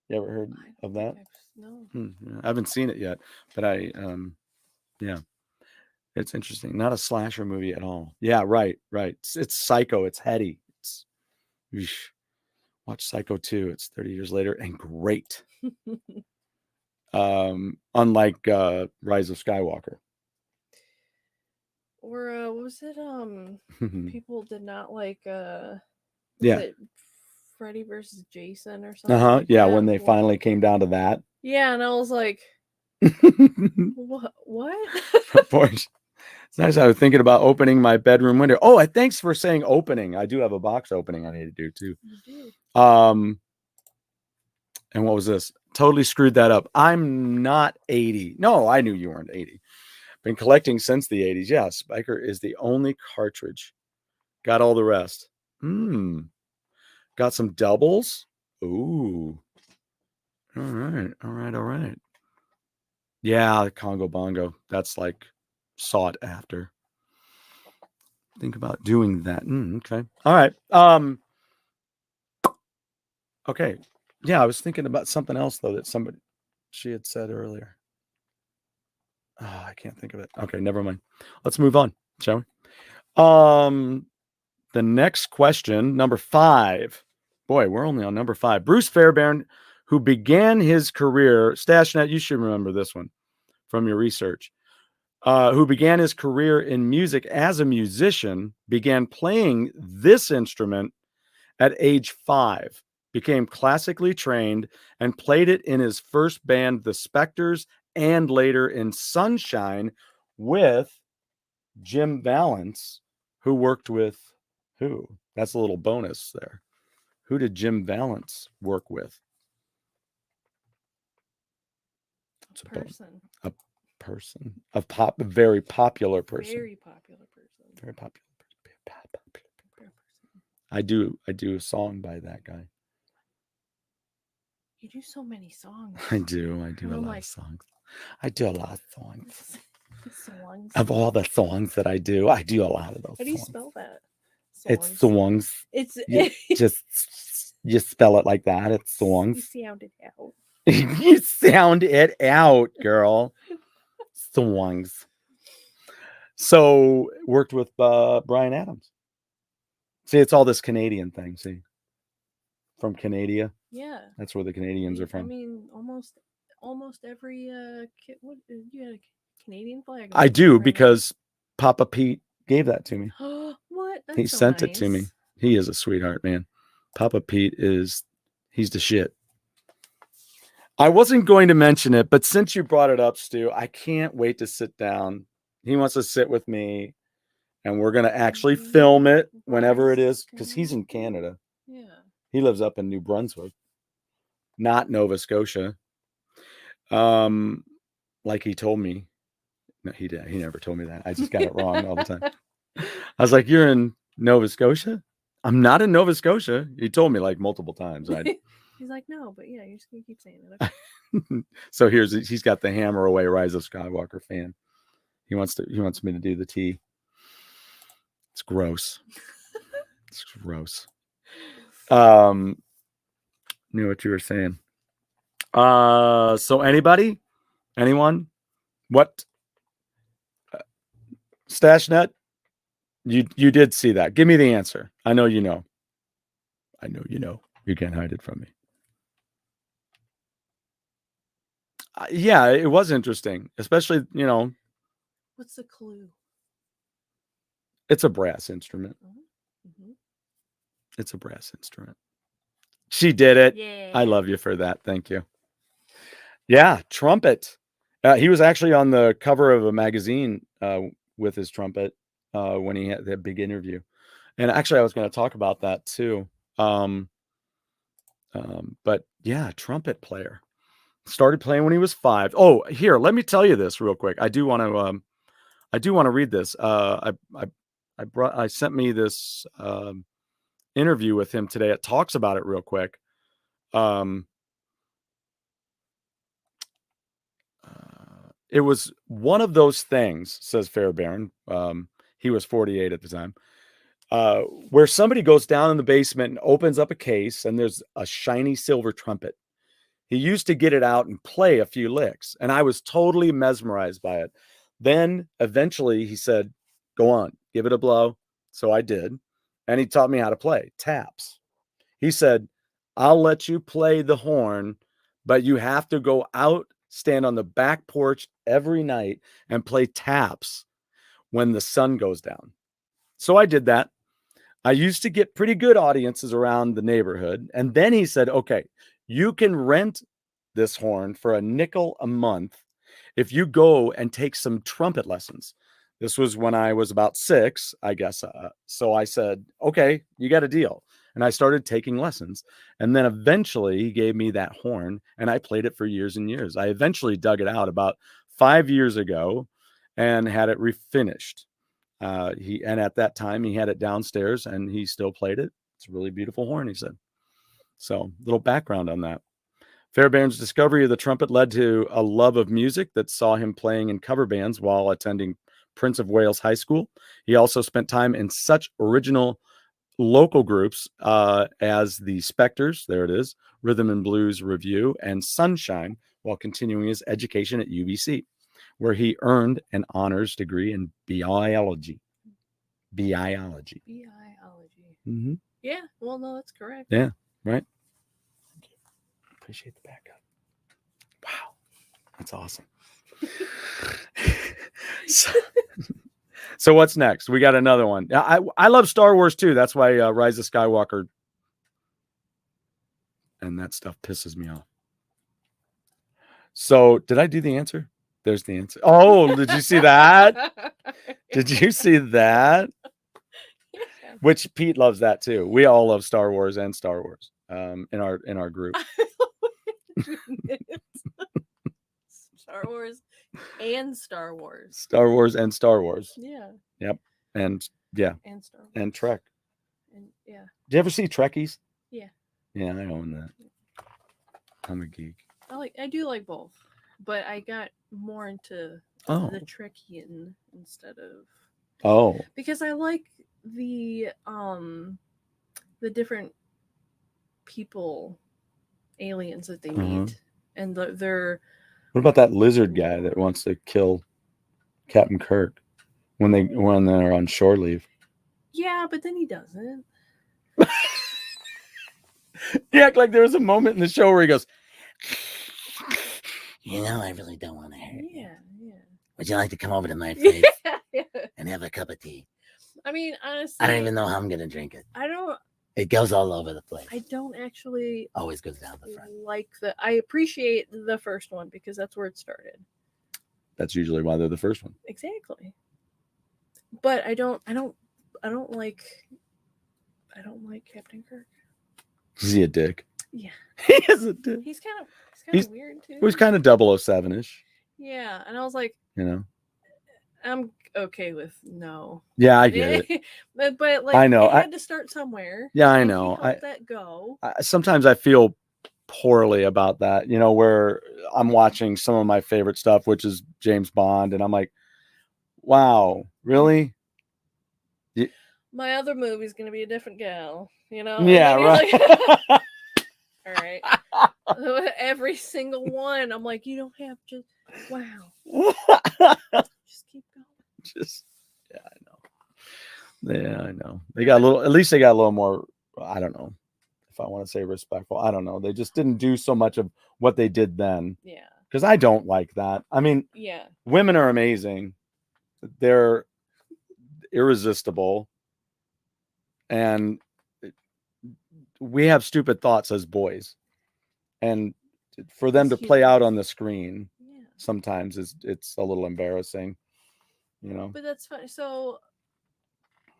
You ever heard of that? No. I haven't seen it yet, but yeah, it's interesting. Not a slasher movie at all. Yeah, right. It's psycho. It's heady. Watch Psycho 2. It's 30 years later and great. Unlike Rise of Skywalker. Or what was it? People did not like it Freddy versus Jason or something. Like yeah, that? when they finally came down to that. Yeah, and I was like, what? It's nice. I was thinking about opening my bedroom window. Oh, thanks for saying opening. I do have a box opening I need to do too. You do. And what was this? Totally screwed that up. I'm not 80. No, I knew you weren't 80. Been collecting since the 80s. Yeah, Spiker is the only cartridge. Got all the rest. Got some doubles. Ooh. All right. Yeah, the Congo Bongo. That's like sought after. Think about doing that. Okay. All right. Okay. Yeah, I was thinking about something else though that she had said earlier. Oh, I can't think of it. Okay, never mind. Let's move on, shall we? The next question, number 5. Boy, we're only on number 5. Bruce Fairbairn, who began his career, Stashnet, you should remember this one from your research. Who began his career in music as a musician, began playing this instrument at age 5, became classically trained, and played it in his first band, the Spectres, and later in Sunshine with Jim Vallance, who worked with who? That's a little bonus there. Who did Jim Vallance work with? A person. A very popular person. Very popular person. Very popular person. I do a song by that guy. You do so many songs. I do a lot of songs. I do a lot of songs. Of all the songs that I do a lot of those. How do you spell that? Songs. It's songs. You spell it like that. It's songs. You sound it out. You sound it out, girl. Songs. So worked with Bryan Adams. See, it's all this Canadian thing. See, from Canada. Yeah, that's where the Canadians are from. I mean, almost every what you had a Canadian flag. I do because Papa Pete gave that to me. What? That's he sent it to me. He is a sweetheart, man. Papa Pete he's the shit. I wasn't going to mention it, but since you brought it up, Stu, I can't wait to sit down. He wants to sit with me, and we're going to actually film it whenever it is, because he's in Canada. Yeah. He lives up in New Brunswick, not Nova Scotia. Like he told me. No, he did. He never told me that. I just got it wrong all the time. I was like, "You're in Nova Scotia?" I'm not in Nova Scotia. He told me like multiple times. He's like, "No, but yeah, you're just gonna keep saying it." Okay. So he's got the Hammer Away Rise of Skywalker fan. He wants me to do the T. It's gross. It's gross. Knew what you were saying. So anyone? What? Stashnet? You did see that. Give me the answer. I know you know. You can't hide it from me. Yeah, it was interesting, especially, What's the clue? It's a brass instrument. It's a brass instrument. She did it. Yeah. I love you for that. Thank you. Yeah, trumpet. He was actually on the cover of a magazine with his trumpet when he had that big interview. And actually, I was going to talk about that too. But yeah, trumpet player. Started playing when he was 5. Oh, here, let me tell you this real quick. I do want to read this. I sent me this interview with him today. It talks about it real quick. It was one of those things, says Fairbairn. He was 48 at the time. Where somebody goes down in the basement and opens up a case and there's a shiny silver trumpet. He used to get it out and play a few licks, and I was totally mesmerized by it. Then eventually he said, go on, give it a blow. So I did. And he taught me how to play taps. He said, I'll let you play the horn, but you have to go out, stand on the back porch every night and play taps when the sun goes down. So I did that. I used to get pretty good audiences around the neighborhood. And then he said, okay, you can rent this horn for $0.05 a month if you go and take some trumpet lessons. This was when I was about 6, I guess. So I said, okay, you got a deal. And I started taking lessons. And then eventually he gave me that horn and I played it for years and years. I eventually dug it out about 5 years ago and had it refinished. And at that time he had it downstairs and he still played it. It's a really beautiful horn, he said. So little background on that. Fairbairn's discovery of the trumpet led to a love of music that saw him playing in cover bands while attending Prince of Wales High School. He also spent time in such original local groups as the Spectres, there it is, Rhythm and Blues Review, and Sunshine, while continuing his education at UBC, where he earned an honors degree in biology. Biology. Mm-hmm. Yeah, well, no, that's correct. Yeah, right. Thank you. Appreciate the backup. Wow, that's awesome. So what's next? We got another one. I love Star Wars too. That's why Rise of Skywalker and that stuff pisses me off. So did I do the answer? There's the answer. Oh, did you see that? Did you see that? Yeah. Which Pete loves that too. We all love Star Wars and Star Wars in our group. Star Wars and Star Wars. Star Wars and Star Wars. Yeah. Yep. And yeah. And Star Wars. And Trek. And yeah. Do you ever see Trekkies? Yeah. Yeah, I own that. I'm a geek. I do like both, but I got more into the Trekkian instead of because I like the different people, aliens that they meet, and they're. What about that lizard guy that wants to kill Captain Kirk when they're on shore leave? Yeah, but then he doesn't. You act like there was a moment in the show where he goes, I really don't want to hurt you. Yeah. Would you like to come over to my place and have a cup of tea? I mean, honestly, I don't even know how I'm gonna drink it. I don't. It goes all over the place. I don't actually always goes down the front. I appreciate the first one because that's where it started. That's usually why they're the first one. Exactly. But I don't like Captain Kirk. Is he a dick? Yeah. He is a dick. He's kind of weird too. He was kind of 007-ish. Yeah, and I was like, I'm okay with no. Yeah, I get it. but like, I know. I had to start somewhere. Yeah, I know. I let that go. Sometimes I feel poorly about that, where I'm watching some of my favorite stuff, which is James Bond, and I'm like, wow, really? My other movie's gonna be a different gal, Yeah, right. Like, all right. Every single one, I'm like, you don't have to. Wow. Just keep going. Yeah, I know. They got at least they got a little more, I don't know if I want to say respectful. I don't know. They just didn't do so much of what they did then. Yeah. Because I don't like that. I mean, yeah, women are amazing. They're irresistible. and we have stupid thoughts as boys, and for them to play out on the screen sometimes it's a little embarrassing, you know. But that's funny. So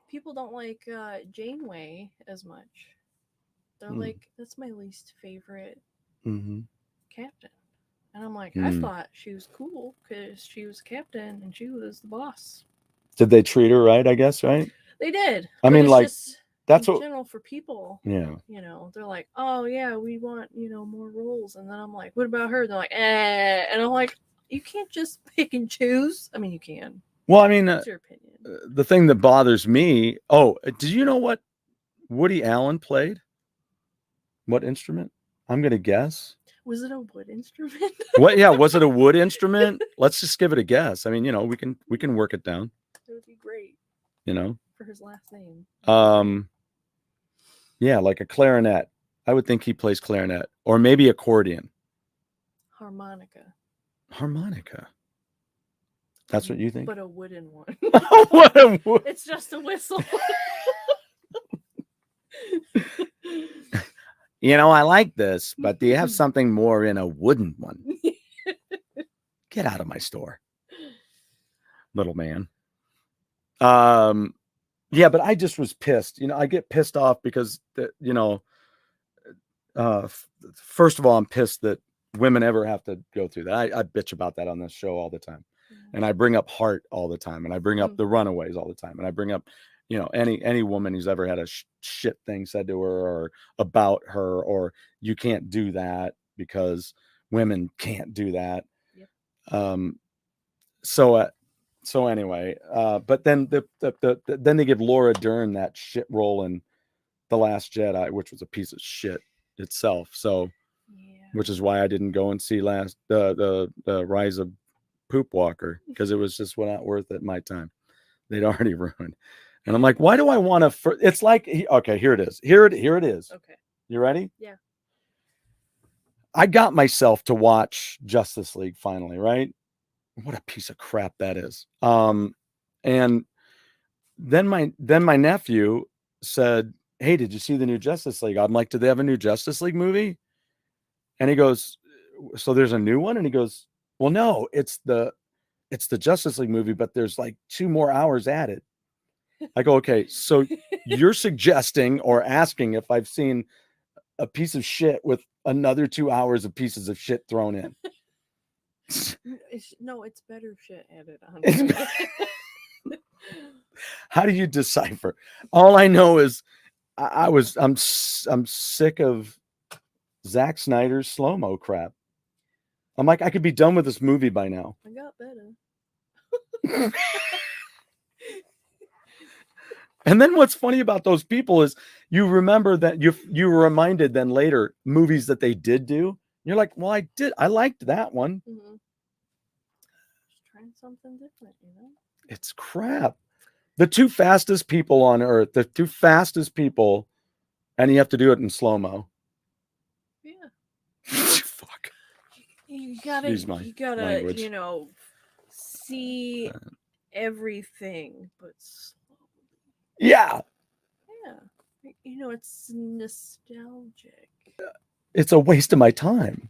people don't like Janeway as much. They're like, that's my least favorite captain. And I'm like, I thought she was cool because she was captain and she was the boss. Did they treat her right? I guess, right? They did. I mean, like, that's in what general for people. Yeah. You know, they're like, oh yeah, we want, you know, more roles. And then I'm like, what about her? And they're like, eh. And I'm like, you can't just pick and choose. I mean, you can. Well, I mean, it's your opinion. The thing that bothers me. Oh, did you know what Woody Allen played? What instrument? I'm gonna guess. Was it a wood instrument? What? Yeah, was it a wood instrument? Let's just give it a guess. I mean, you know, we can work it down. It would be great. You know, for his last name. Yeah, like a clarinet. I would think he plays clarinet, or maybe accordion. Harmonica. Harmonica. That's what you think? But a wooden one. What a wood. It's just a whistle. You know, I like this, but do you have something more in a wooden one? Get out of my store, little man. Yeah, but I just was pissed. You know, I get pissed off because, you know, first of all, I'm pissed that women ever have to go through that. I bitch about that on this show all the time. And I bring up Heart all the time. And I bring up the Runaways all the time. And I bring up, you know, any woman who's ever had a shit thing said to her or about her, or you can't do that because women can't do that. Yep. So anyway, but then then they give Laura Dern that shit role in The Last Jedi, which was a piece of shit itself. So, which is why I didn't go and see the Rise of Poop Walker, because it was just not worth it my time. They'd already ruined. And I'm like, why do I want to? It's like, okay, here it is. Here it is. Okay, you ready? Yeah. I got myself to watch Justice League finally, right? What a piece of crap that is. And then my nephew said, hey, did you see the new Justice League? I'm like, do they have a new Justice League movie? And he goes, so there's a new one? And he goes, well, no, it's the Justice League movie, but there's like 2 more hours added. I go, okay, so you're suggesting or asking if I've seen a piece of shit with another 2 hours of pieces of shit thrown in. No, it's better shit added on. How do you decipher? All I know is I'm sick of Zack Snyder's slow-mo crap. I'm like, I could be done with this movie by now. I got better. And then what's funny about those people is you remember that you were reminded then later movies that they did do. You're like, well, I liked that one. Mm-hmm. Just trying something different, you know? It's crap. The 2 fastest people on earth, the 2 fastest people, and you have to do it in slow-mo. Yeah. Fuck. You gotta, language. You know, see everything, but slowly. Yeah. Yeah. You know, it's nostalgic. It's a waste of my time.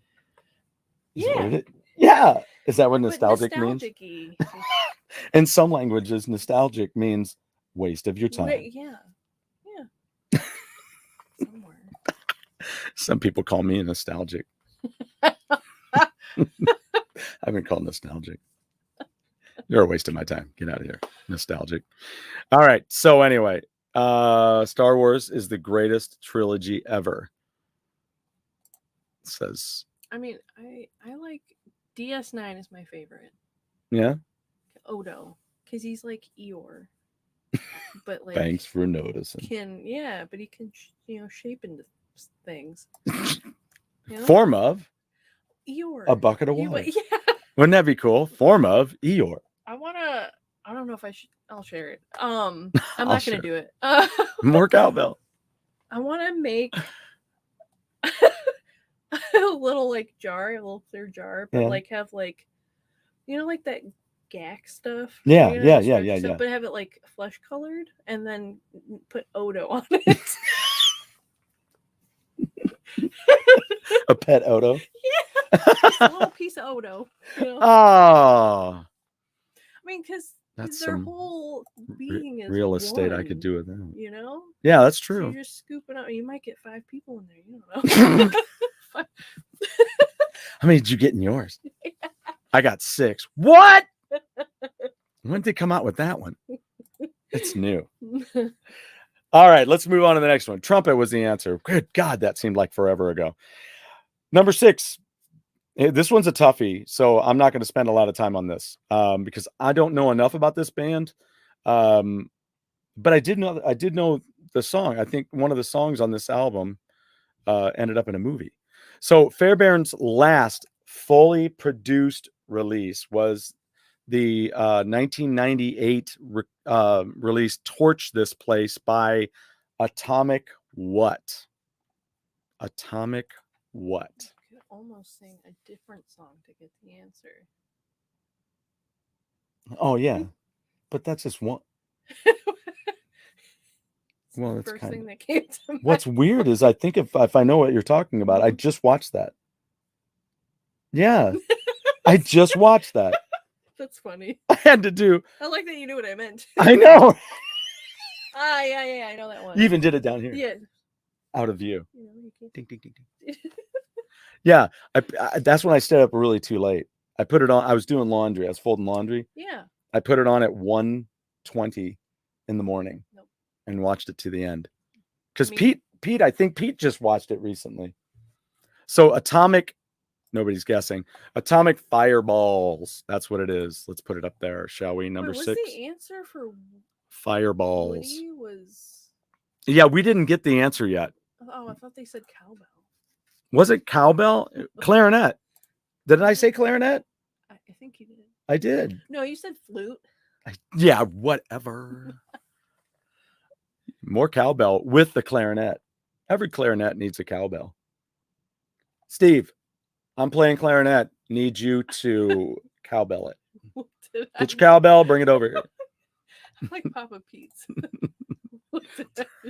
Yeah. Yeah. Is that what nostalgic means? In some languages, nostalgic means waste of your time. Yeah. Yeah. Somewhere. Some people call me nostalgic. I've been called nostalgic. You're a waste of my time. Get out of here. Nostalgic. All right. So anyway, Star Wars is the greatest trilogy ever. It says. I mean, I like DS9 is my favorite. Yeah. Odo, because he's like Eeyore. But like, thanks for noticing. But he can shape into things. You know? Form of Eeyore. A bucket of water. Yeah. Wouldn't that be cool? Form of Eeyore. I don't know if I should. I'll share it. I'm not gonna do it. More cowbell. I want to make a little like jar, a little clear jar, but like have like, you know, like that gack stuff. Yeah, you know, yeah, the yeah, stretchy yeah, stuff, yeah. But have it like flesh colored, and then put Odo on it. A pet Odo. Yeah, just a little piece of Odo. You know? Oh, I mean, because that's their some whole being is real estate I one, could do with that. You know? Yeah, that's So true. you're just scooping out. You might get 5 people in there. You don't know. How many did you get in yours? I got 6. What? When did they come out with that one? It's new. All right, let's move on to the next one. Trumpet was the answer. Good God, that seemed like forever ago. Number 6. This one's a toughie, so I'm not going to spend a lot of time on this because I don't know enough about this band. But I did know the song. I think one of the songs on this album ended up in a movie. So Fairbairn's last fully produced release was the 1998 release "Torch This Place" by Atomic What? Atomic What? You could almost sing a different song to get the answer. Oh yeah, but that's just one. Well, that's First kind thing of. that came to mind. What's weird is I think if I know what you're talking about, I just watched that. Yeah, I just watched that. That's funny. I had to do. I like that you knew what I meant. I know. Yeah, I know that one. You even did it down here. Yeah. Out of view. You know, you can't... Ding, ding, ding, ding. Yeah, I that's when I stayed up really too late. I put it on. I was doing laundry. I was folding laundry. Yeah. I put it on at 1:20 in the morning. Nope. And watched it to the end. Because I mean, Pete, I think Pete just watched it recently. So Atomic, nobody's guessing. Atomic Fireballs. That's what it is. Let's put it up there, shall we? Number 6. The answer for Fireballs. Woody was... Yeah, we didn't get the answer yet. Oh, I thought they said Cowbell. Was it Cowbell? Clarinet. Did I say clarinet? I think you did. I did. No, you said flute. Yeah, whatever. More cowbell with the clarinet. Every clarinet needs a cowbell. Steve, I'm playing clarinet. Need you to cowbell it. Get your cowbell, bring it over here. I like Papa Pete's.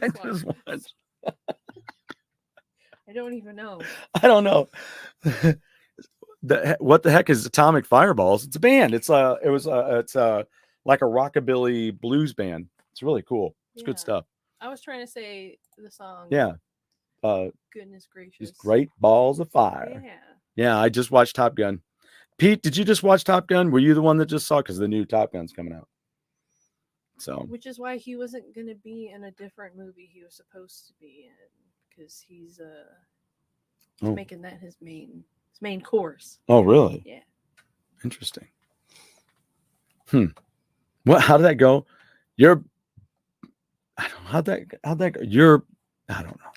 I just watched. I don't even know. I don't know. What the heck is Atomic Fireballs? It's a band. It's like a rockabilly blues band. It's really cool. It's good stuff. I was trying to say the song. Yeah. Goodness gracious. These great balls of fire. Yeah. Yeah, I just watched Top Gun. Pete, did you just watch Top Gun? Were you the one that just saw? Because the new Top Gun's coming out. So. Which is why he wasn't going to be in a different movie he was supposed to be in, because he's making that his main course. Oh, really? Yeah. Interesting. What? How did that go? I don't know. How'd that go? I don't know.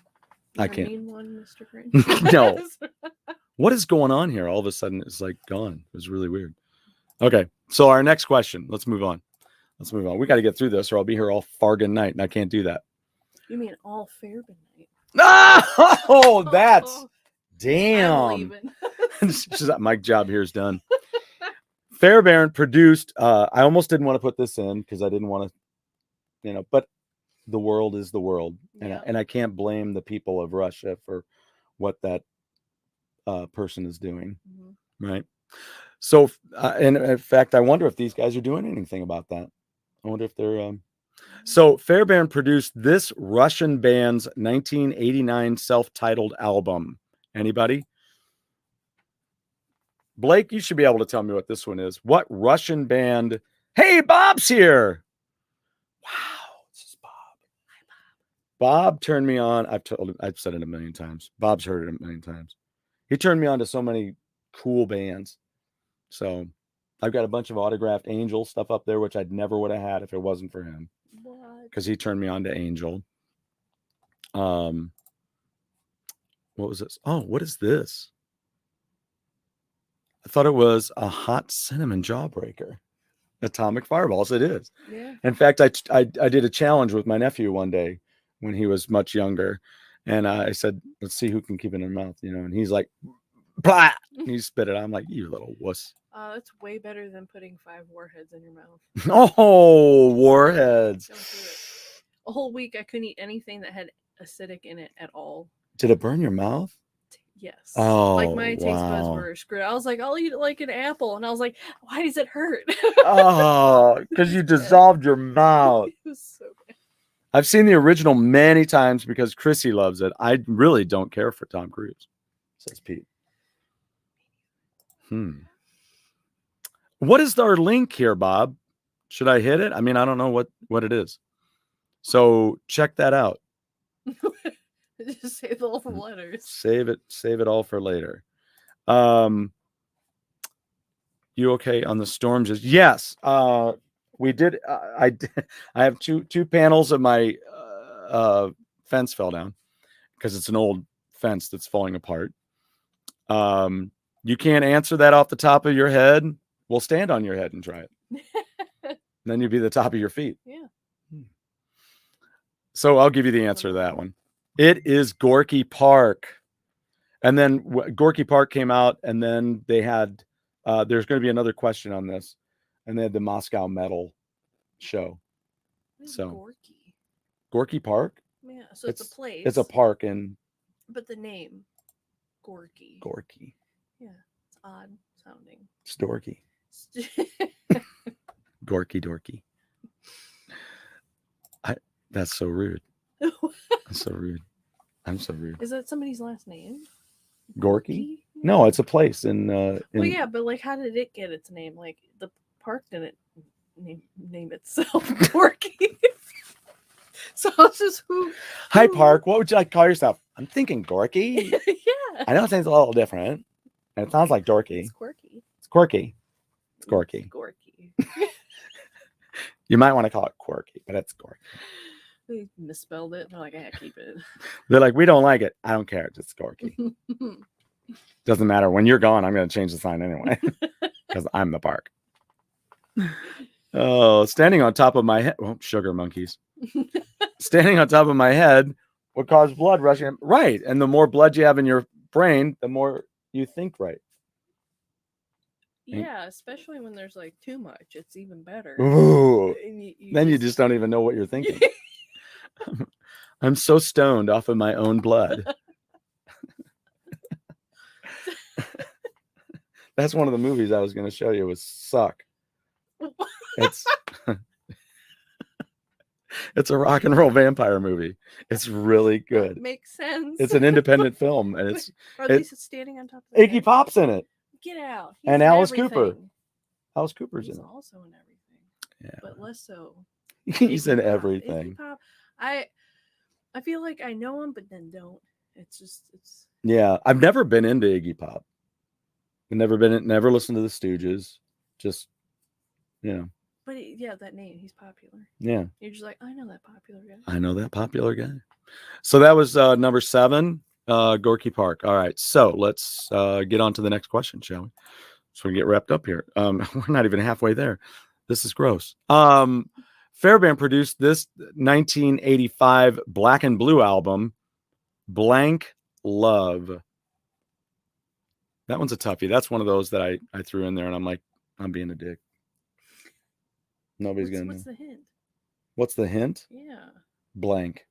I can't. Mean one, Mr. Grinch. No. What is going on here? All of a sudden, it's like gone. It was really weird. Okay, so our next question. Let's move on. We got to get through this, or I'll be here all Fargan night, and I can't do that. You mean all Fairbairn night? Oh, that's damn. My job here is done. Fairbairn produced. I almost didn't want to put this in because I didn't want to, but the world is the world, and I can't blame the people of Russia for what that person is doing, right? So, and in fact, I wonder if these guys are doing anything about that. I wonder if they're. So Fairbairn produced this Russian band's 1989 self-titled album. Anybody? Blake, you should be able to tell me what this one is. What Russian band? Hey, Bob's here. Wow, this is Bob. Hi, Bob. Bob turned me on. I've said it a million times. Bob's heard it a million times. He turned me on to so many cool bands. So I've got a bunch of autographed Angel stuff up there, which I'd never would have had if it wasn't for him. Because he turned me on to Angel. What was this? Oh, what is this? I thought it was a hot cinnamon jawbreaker. Atomic Fireballs. It is. Yeah. In fact, I did a challenge with my nephew one day when he was much younger. And I said, let's see who can keep it in their mouth, and he's like, blah, and you spit it out. I'm like, you little wuss. That's way better than putting 5 warheads in your mouth. Oh, warheads. Don't do it. A whole week I couldn't eat anything that had acidic in it at all. Did it burn your mouth? Yes. Oh, like my taste buds wow. were screwed. I was like, I'll eat it like an apple, and I was like, why does it hurt? Oh, because you dissolved your mouth. It was so bad. I've seen the original many times because Chrissy loves it. I really don't care for Tom Cruise, says Pete. What is our link here, Bob? Should I hit it? I mean, I don't know what it is. So check that out. Just save all the letters. Save it all for later. You okay on the storm? Just yes. We did. I have two panels of my fence fell down because it's an old fence that's falling apart. You can't answer that off the top of your head. We'll stand on your head and try it. Then you'd be the top of your feet. Yeah. So I'll give you the answer to that one. It is Gorky Park. And then Gorky Park came out, and then they had, there's going to be another question on this. And they had the Moscow Metal show. So Gorky Park? Yeah, so it's a place. It's a park in. But the name, Gorky. Gorky. Yeah, it's odd sounding. It's dorky. Gorky dorky. That's so rude. That's so rude. I'm so rude. Is that somebody's last name? Gorky? No, it's a place in. Well, yeah, but like, how did it get its name? Like, the park didn't name itself Gorky. So it's just who. Hi, Park. What would you like to call yourself? I'm thinking Gorky. Yeah. I know it sounds a little different, and it sounds like dorky. It's quirky. It's quirky. It's Gorky. It's Gorky. You might want to call it quirky, but it's Gorky. They misspelled it. They're like, I keep it. They're like, we don't like it. I don't care. It's Gorky. Doesn't matter. When you're gone, I'm going to change the sign anyway because I'm the park. Oh, standing on top of my head. Oh, sugar monkeys. Standing on top of my head would cause blood rushing. Right. And the more blood you have in your brain, the more you think right. Yeah, especially when there's like too much. It's even better. Ooh. Then you just don't even know what you're thinking. I'm so stoned off of my own blood. That's one of the movies I was going to show you was Suck. It's a rock and roll vampire movie. It's really good. Makes sense. It's an independent film, and it's Are they standing on top of Iggy Pop's in it. Get out. And Alice Cooper. Alice Cooper's He's in it. also in everything. Yeah. But less so. He's in Iggy Pop. everything. Iggy Pop, I feel like I know him, but then don't. It's Yeah, I've never been into Iggy Pop. I've never listened to the Stooges. Just, But yeah, that name, he's popular. Yeah. You're just like, I know that popular guy. I know that popular guy. So that was number 7, Gorky Park. All right, so let's get on to the next question, shall we? So we get wrapped up here. We're not even halfway there. This is gross. Fairbairn produced this 1985 Black and Blue album, Blank Love. That one's a toughie. That's one of those that I threw in there, and I'm like, I'm being a dick. Nobody's gonna know. What's the hint? What's the hint? Yeah. Blank.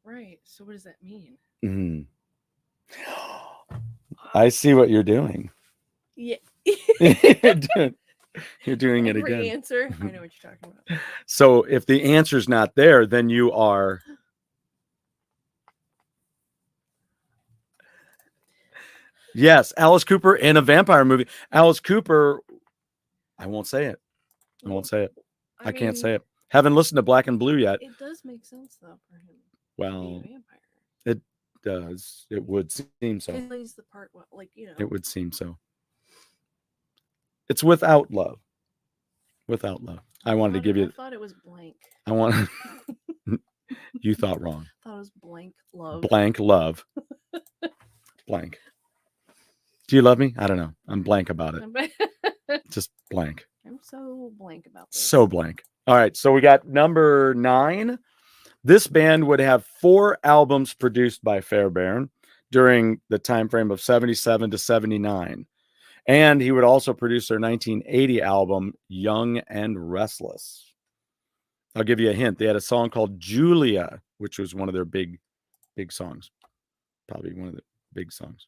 Right. So what does that mean? Mm. I see what you're doing. Yeah. You're doing it again. Answer. I know what you're talking about. So if the answer's not there, then you are. Yes, Alice Cooper in a vampire movie. Alice Cooper. I won't say it. I won't say it. I can't say it. Haven't listened to Black and Blue yet. It does make sense though for him. Well, Being a vampire. it does. It would seem so. He plays the part well, like It would seem so. It's without love. Without love. I wanted to give you. I thought it was blank. I want. You thought wrong. I thought it was blank love. Blank love. Blank. Do you love me? I don't know. I'm blank about it. Just blank. I'm so blank about this. So blank. All right. So we got number 9. This band would have 4 albums produced by Fairbairn during the time frame of 77 to 79. And he would also produce their 1980 album, Young and Restless. I'll give you a hint. They had a song called Julia, which was one of their big songs. Probably one of the big songs.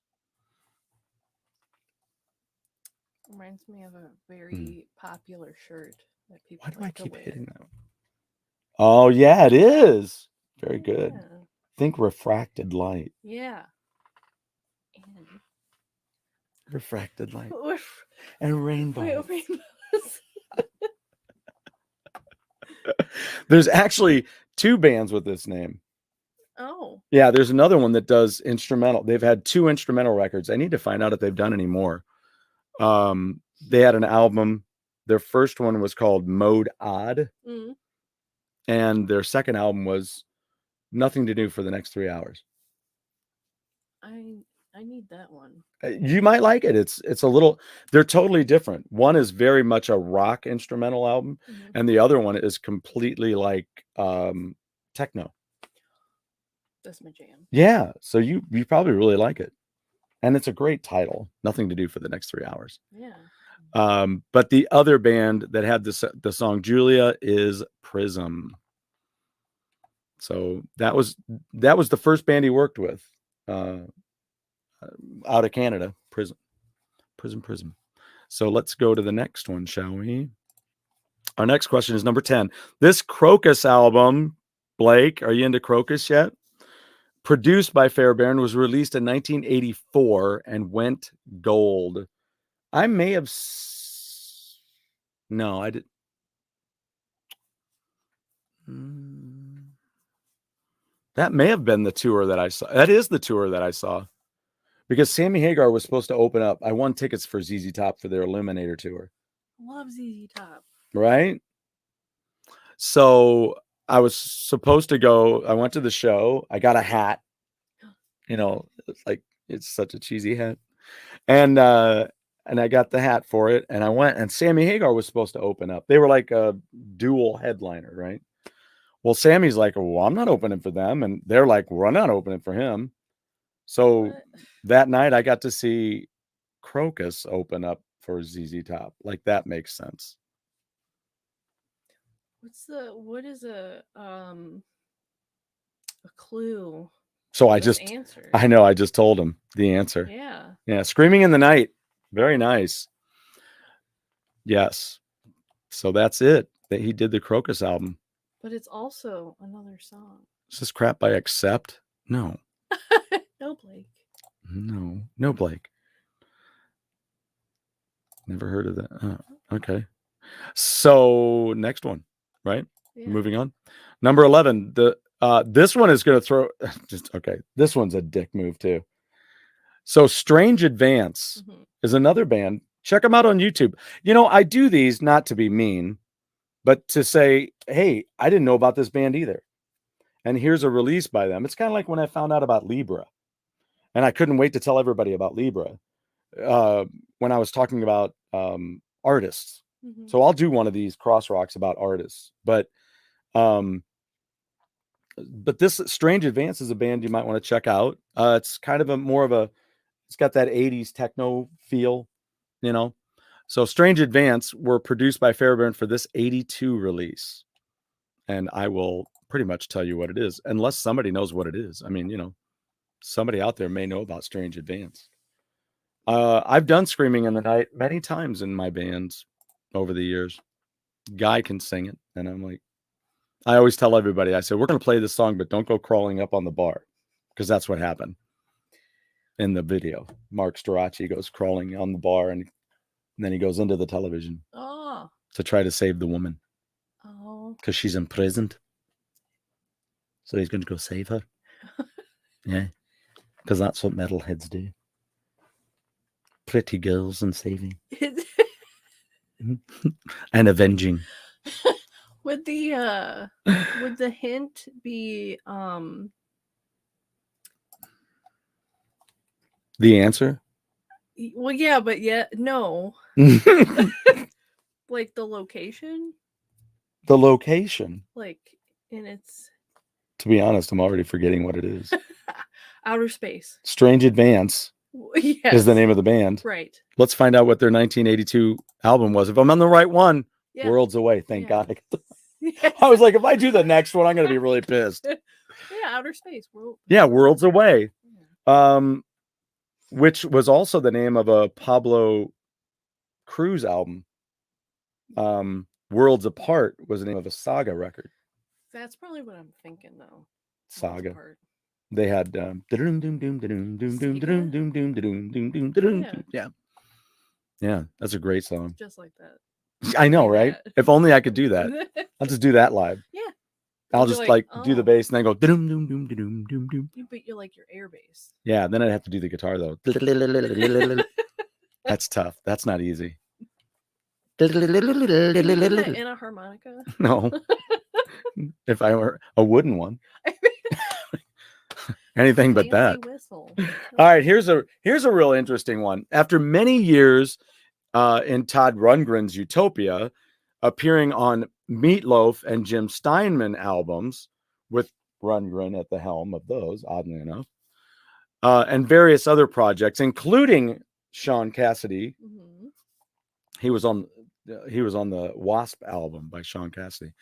Reminds me of a very popular shirt that people Why do I like to keep wear. hitting that? Oh, yeah, it is. Very good. Yeah. Think refracted light. Yeah. And Refracted light. Wait, And rainbow. rainbows. There's actually 2 bands with this name. Oh. Yeah, there's another one that does instrumental. They've had 2 instrumental records. I need to find out if they've done any more. They had an album. Their first one was called Mode Odd. Mm. And their second album was Nothing to Do for the Next 3 Hours. I need that one. You might like it. It's a little, they're totally different. One is very much a rock instrumental album, and the other one is completely like techno. That's my jam. Yeah, so you probably really like it. And it's a great title, Nothing to Do for the Next 3 Hours. Yeah. But the other band that had the song Julia is Prism. So that was the first band he worked with out of Canada. Prism. So let's go to the next one, shall we? Our next question is number 10. This Crocus album, Blake, are you into Crocus yet? Produced by Fairbairn, was released in 1984 and went gold. I may have... No, I did... That may have been the tour that I saw. That is the tour that I saw. Because Sammy Hagar was supposed to open up. I won tickets for ZZ Top for their Illuminator tour. Love ZZ Top. Right? So I was supposed to go. I went to the show. I got a hat. You know, it's such a cheesy hat. And I got the hat for it. And I went, and Sammy Hagar was supposed to open up. They were like a dual headliner, right? Well, Sammy's like, well, I'm not opening for them. And they're like, we're not opening for him. So that night I got to see Crocus open up for ZZ Top. Like, that makes sense. What is a clue? So I know, I just told him the answer. Yeah. Yeah. Screaming in the Night. Very nice. Yes. So that's it. That he did the Crocus album. But it's also another song. Is this crap by Accept? No. No, Blake. No, Blake. Never heard of that. Oh, okay. So next one, right? Yeah. Moving on. Number 11. This one is going to throw okay. This one's a dick move too. So Strange Advance is another band. Check them out on YouTube. You know, I do these not to be mean, but to say, hey, I didn't know about this band either. And here's a release by them. It's kind of like when I found out about Libra. And I couldn't wait to tell everybody about Libra when I was talking about artists. So I'll do one of these cross rocks about artists. But this Strange Advance is a band you might want to check out. It's kind of it's got that 80s techno feel, you know. So Strange Advance were produced by Fairbairn for this 82 release. And I will pretty much tell you what it is, unless somebody knows what it is. I mean, you know, somebody out there may know about Strange Advance. I've done Screaming in the Night many times in my bands over the years. Guy can sing it. And I'm like, I always tell everybody, I said, we're going to play this song, but don't go crawling up on the bar. Because that's what happened in the video. Mark Storace goes crawling on the bar and then he goes into the television to try to save the woman. Because she's imprisoned. So he's going to go save her. Yeah. Because that's what metalheads do. Pretty girls and saving. And avenging. Would the hint be the answer? Well, yeah, but no. Like the location? The location. Like, and it's... To be honest, I'm already forgetting what it is. Outer Space. Strange Advance Yes. is the name of the band. Right. Let's find out what their 1982 album was. If I'm on the right one, Yeah. Worlds Away. Thank Yeah. God. I was like, if I do the next one, I'm going to be really pissed. Yeah, Outer Space. Worlds Away. Which was also the name of a Pablo Cruz album. Worlds Apart was the name of a Saga record. That's probably what I'm thinking, though. Saga. They had yeah, that's a great song. Just like that. I know, right? If only I could do that. I'll just do that live. Yeah. I'll just like do the bass and then go doom doom doom doom doom doom. But you're like your air bass. Yeah, then I'd have to do the guitar though. That's tough. That's not easy. In a harmonica? No. If I were a wooden one. Anything but that. Whistle. All right, here's a real interesting one. After many years in Todd Rundgren's Utopia, appearing on Meatloaf and Jim Steinman albums, with Rundgren at the helm of those, oddly enough, and various other projects, including Sean Cassidy. Mm-hmm. He was on the Wasp album by Sean Cassidy.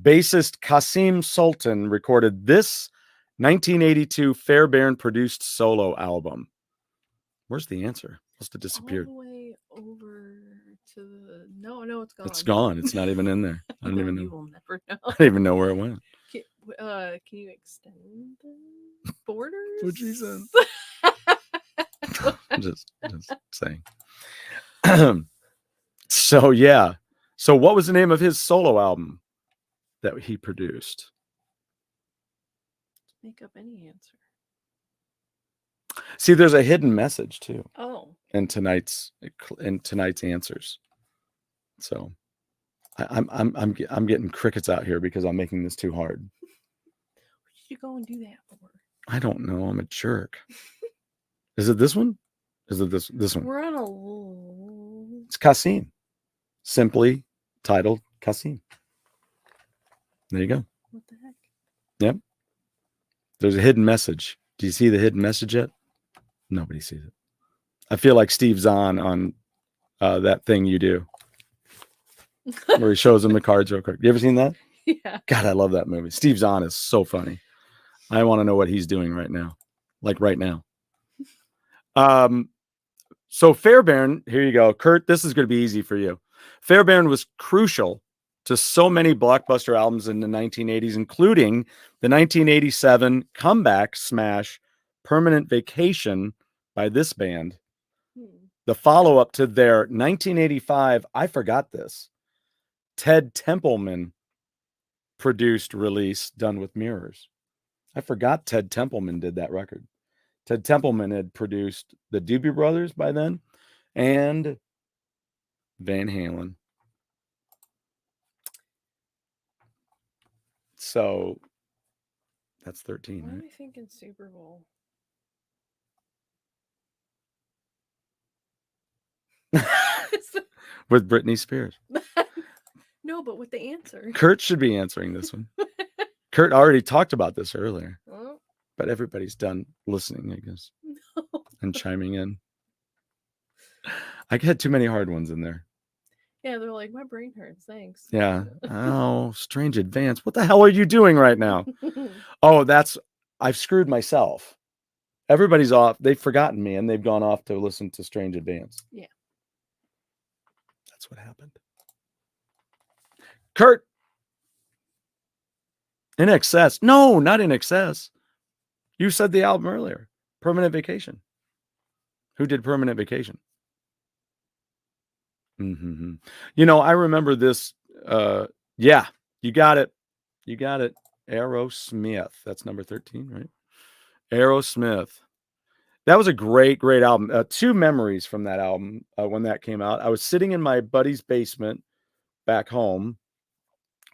Bassist Kasim Sultan recorded this 1982 Fairbairn produced solo album. Where's the answer? Must have disappeared. All the way over to the... No, it's gone. It's gone. It's not even in there. I don't even know. You will never know. I don't even know where it went. Can you extend the borders? What she said. just saying. So yeah. So what was the name of his solo album that he produced? Make up any answer. See, there's a hidden message too. Oh. In tonight's answers. So I'm getting crickets out here because I'm making this too hard. What did you go and do that for? I don't know. I'm a jerk. Is it this one? Is it this one? We're on a... It's Kasim. Simply titled Kasim. There you go. What the heck? Yep. There's a hidden message. Do you see the hidden message yet? Nobody sees it. I feel like Steve Zahn on that thing you do, where he shows him the cards real quick. You ever seen that? Yeah. God, I love that movie. Steve Zahn is so funny. I want to know what he's doing right now. Like right now. So Fairbairn, here you go. Kurt, this is going to be easy for you. Fairbairn was crucial to so many blockbuster albums in the 1980s, including the 1987 comeback smash Permanent Vacation by this band. The follow-up to their 1985, I forgot this, Ted Templeman produced release, Done with Mirrors. I forgot Ted Templeman did that record. Ted Templeman had produced the Doobie Brothers by then and Van Halen. So that's 13. Why right? am I thinking Super Bowl? With Britney Spears. No, but with the answer. Kurt should be answering this one. Kurt already talked about this earlier. Oh. But everybody's done listening, I guess. No. And chiming in. I had too many hard ones in there. Yeah, they're like, my brain hurts. Thanks. Yeah. Oh, Strange Advance. What the hell are you doing right now? Oh, I've screwed myself. Everybody's off. They've forgotten me and they've gone off to listen to Strange Advance. Yeah. That's what happened. Kurt. In Excess. No, not In Excess. You said the album earlier. Permanent Vacation. Who did Permanent Vacation? Mm-hmm. You know, I remember this. Yeah, you got it. You got it. Aerosmith. That's number 13, right? Aerosmith. That was a great, great album. Two memories from that album when that came out. I was sitting in my buddy's basement back home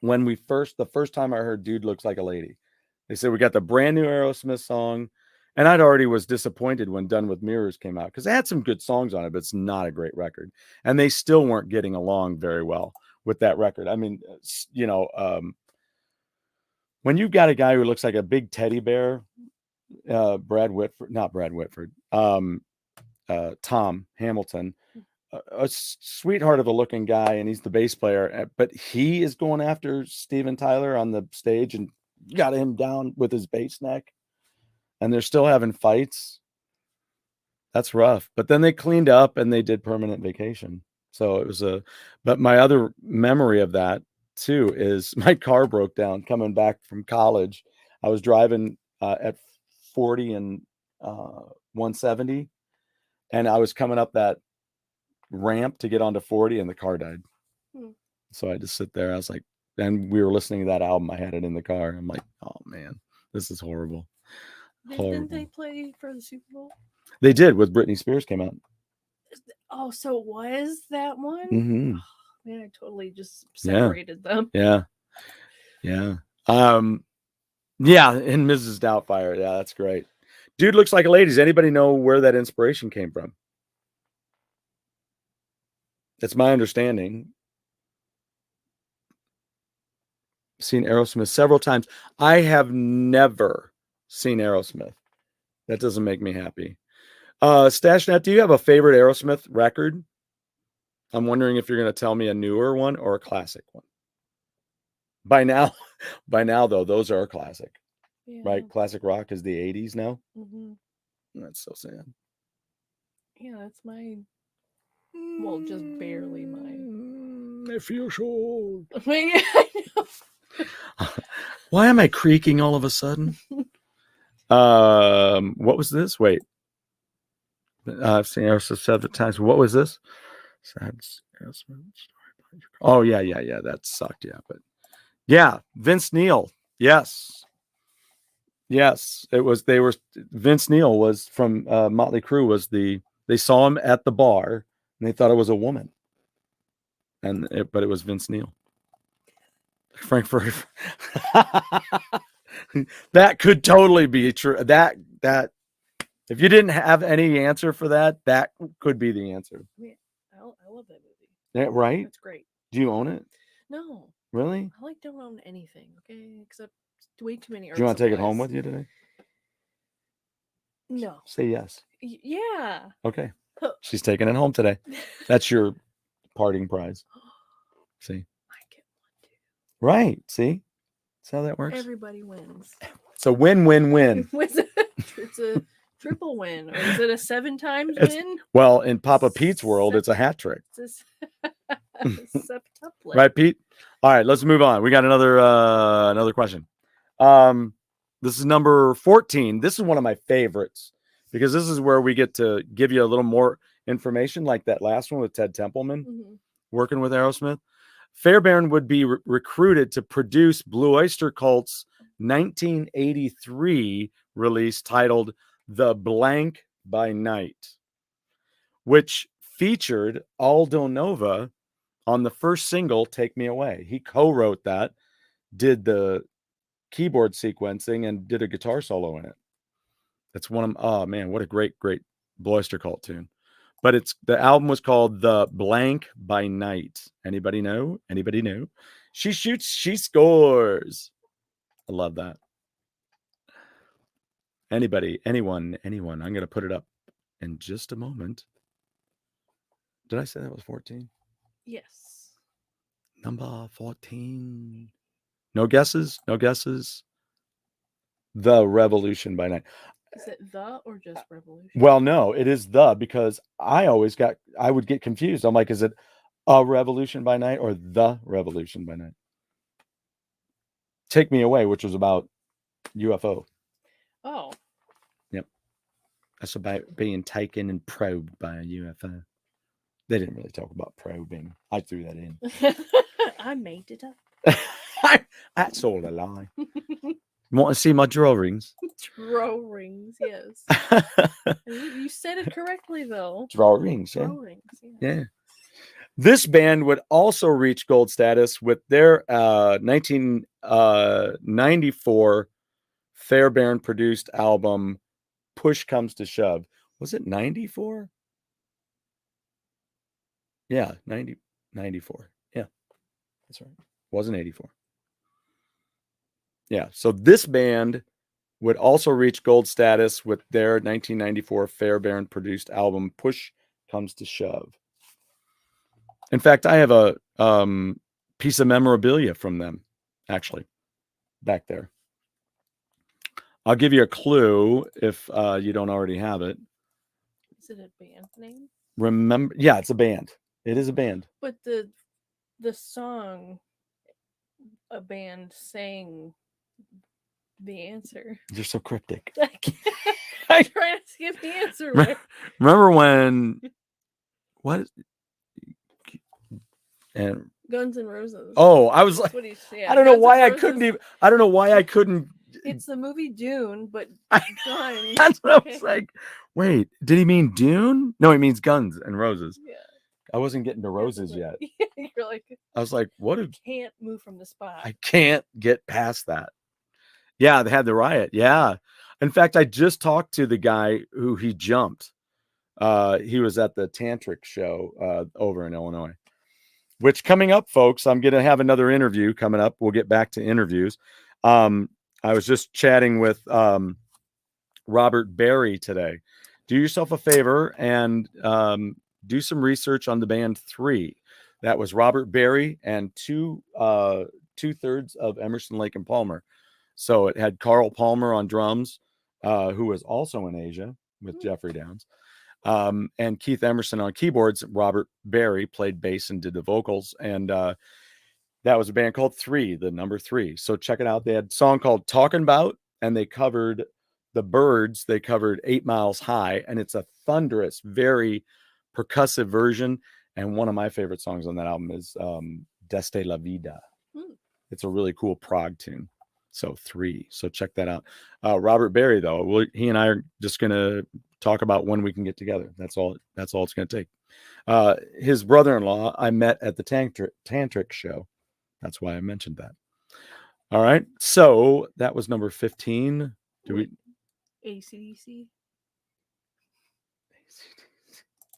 when the first time I heard Dude Looks Like a Lady. They said we got the brand new Aerosmith song. And I'd already was disappointed when Done with Mirrors came out because they had some good songs on it, but it's not a great record. And they still weren't getting along very well with that record. I mean, you know, when you've got a guy who looks like a big teddy bear Brad Whitford, not Brad Whitford, Tom Hamilton, a sweetheart of a looking guy, and he's the bass player, but he is going after Steven Tyler on the stage and got him down with his bass neck, and they're still having fights. That's rough. But then they cleaned up and they did Permanent Vacation. So it was but my other memory of that too is my car broke down coming back from college. I was driving at 40 and 170, and I was coming up that ramp to get onto 40, and the car died. So I just sit there. I was like, and we were listening to that album. I had it in the car. I'm like, oh man, this is horrible. Didn't they play for the Super Bowl? They did, with Britney Spears came out. Oh, so was that one? Mm-hmm. Oh, man, I totally just separated them. Yeah. Yeah. Yeah, and Mrs. Doubtfire. Yeah, that's great. Dude looks like a lady. Does anybody know where that inspiration came from? That's my understanding. Seen Aerosmith several times. I have never seen Aerosmith. That doesn't make me happy. Stashnet, do you have a favorite Aerosmith record? I'm wondering if you're going to tell me a newer one or a classic one. By now though, those are a classic. Yeah. Right? Classic rock is the 80s now. Mm-hmm. That's so sad. Yeah, that's mine. Well, just barely mine. I feel so old. I know. Why am I creaking all of a sudden? What was this? Wait. I've seen Aerosmith several times. What was this? Oh, yeah. That sucked. Yeah, but yeah, Vince Neil. Yes, it was. Vince Neil was from Motley Crue. They saw him at the bar and they thought it was a woman, but it was Vince Neil. Frankfurt. That could totally be true. That if you didn't have any answer for that could be the answer. Yeah, I love that movie. Yeah, right? That's great. Do you own it? No. Really? I don't own anything, okay? Except way too many. Do you want to take it home with you today? No. Say yes. Yeah. Okay. She's taking it home today. That's your parting prize. See? I get one too. Right. See? That's how that works. Everybody wins. It's a win-win-win. It's a triple win. Or is it a 7 times win? Well, in Papa Pete's world, it's a hat trick. Right, Pete? All right, let's move on. We got another question. This is number 14. This is one of my favorites because this is where we get to give you a little more information, like that last one with Ted Templeman working with Aerosmith. Fairbairn would be recruited to produce Blue Oyster Cult's 1983 release titled The Blank by Night, which featured Aldo Nova on the first single, Take Me Away. He co-wrote that, did the keyboard sequencing, and did a guitar solo in it. That's oh man, what a great Blue Oyster Cult tune. But the album was called The Blank by Night. Anybody know? She shoots, she scores. I love that. Anyone. I'm going to put it up in just a moment. Did I say that was 14? Yes. Number 14. No guesses? The Revolution by Night. Is it the or just Revolution? Well, no, it is the, because I would get confused. I'm like, is it A Revolution by Night or The Revolution by Night? Take Me Away, which was about UFO. Oh. Yep. That's about being taken and probed by a UFO. They didn't really talk about probing. I threw that in. I made it up. That's all a lie. Want to see my drawings? Drawings, yes. You said it correctly, though. Drawings, yeah. Drawings, yeah. This band would also reach gold status with their 1994 Fairbairn produced album Push Comes to Shove. Was it 94? Yeah, 94. Yeah, that's right. Wasn't 84. Yeah, so this band would also reach gold status with their 1994 Fairbairn produced album Push Comes to Shove. In fact, I have a piece of memorabilia from them, actually, back there. I'll give you a clue if you don't already have it. Is it a band name? Remember, yeah, it's a band. It is a band. But the song a band sang the answer. You're so cryptic. I'm trying to skip the answer. Right? Remember when what? And Guns N' Roses. Oh, I was like, I don't know why I couldn't even. I don't know why I couldn't. It's the movie Dune, but Guns. That's what I was like. Wait, did he mean Dune? No, he means Guns and Roses. Yeah. I wasn't getting to Roses yet. You're like, I was like, what? Can't move from the spot. I can't get past that. Yeah, they had the riot. Yeah. In fact, I just talked to the guy who he jumped. He was at the Tantric show over in Illinois. Which coming up, folks, I'm going to have another interview coming up. We'll get back to interviews. I was just chatting with Robert Berry today. Do yourself a favor and do some research on the band 3. That was Robert Berry and two-thirds of Emerson, Lake and Palmer. So it had Carl Palmer on drums, who was also in Asia with Jeffrey Downs. And Keith Emerson on keyboards. Robert Berry played bass and did the vocals. And that was a band called 3, the number 3. So check it out. They had a song called Talking About, and they covered the Byrds. They covered 8 Miles High, and it's a thunderous, very percussive version. And one of my favorite songs on that album is Deste La Vida. It's a really cool prog tune. So 3. So check that out. Robert Berry, though, he and I are just going to talk about when we can get together. That's all it's going to take. His brother-in-law I met at the Tantric show. That's why I mentioned that. All right. So that was number 15. AC/DC?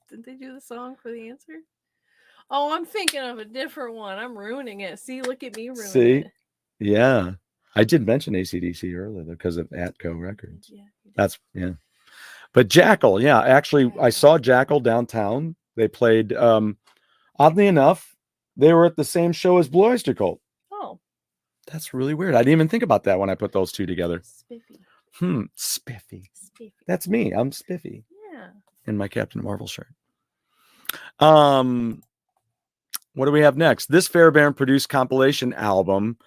Did they do the song for the answer? Oh, I'm thinking of a different one. I'm ruining it. See, look at me ruining it. Yeah. I did mention AC/DC earlier because of Atco Records. Yeah. But Jackal, yeah. Actually, I saw Jackal downtown. They played, oddly enough, they were at the same show as Blue Oyster Cult. Oh. That's really weird. I didn't even think about that when I put those two together. Spiffy. Spiffy. That's me. I'm Spiffy. Yeah. In my Captain Marvel shirt. What do we have next? This Fairbairn produced compilation album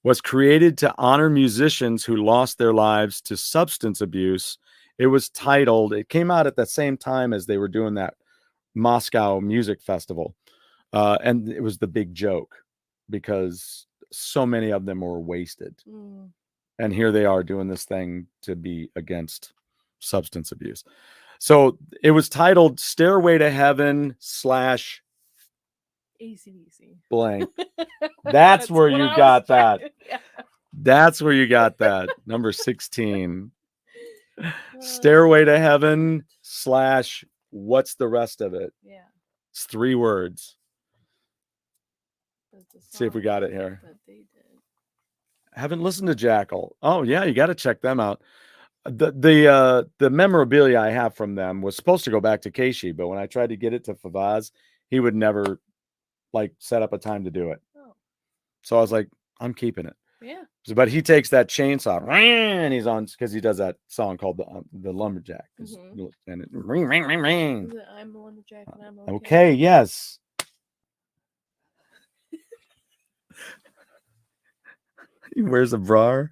was created to honor musicians who lost their lives to substance abuse. It came out at the same time as they were doing that Moscow Music Festival. And it was the big joke because so many of them were wasted. And here they are doing this thing to be against substance abuse. So it was titled Stairway to Heaven / AC/DC. blank. That's where you got that. Yeah. That's where you got that. Number 16. Stairway to Heaven / what's the rest of it? Yeah. It's 3 words. See if we got it here. Haven't listened to Jackal. Oh yeah, you got to check them out. The memorabilia I have from them was supposed to go back to Keishi, but when I tried to get it to Favaz, he would never set up a time to do it. Oh. So I was like, I'm keeping it. Yeah. But he takes that chainsaw and he's on because he does that song called the Lumberjack. And it ring ring ring ring. I'm the Lumberjack and I'm okay. Yes. He wears a bra.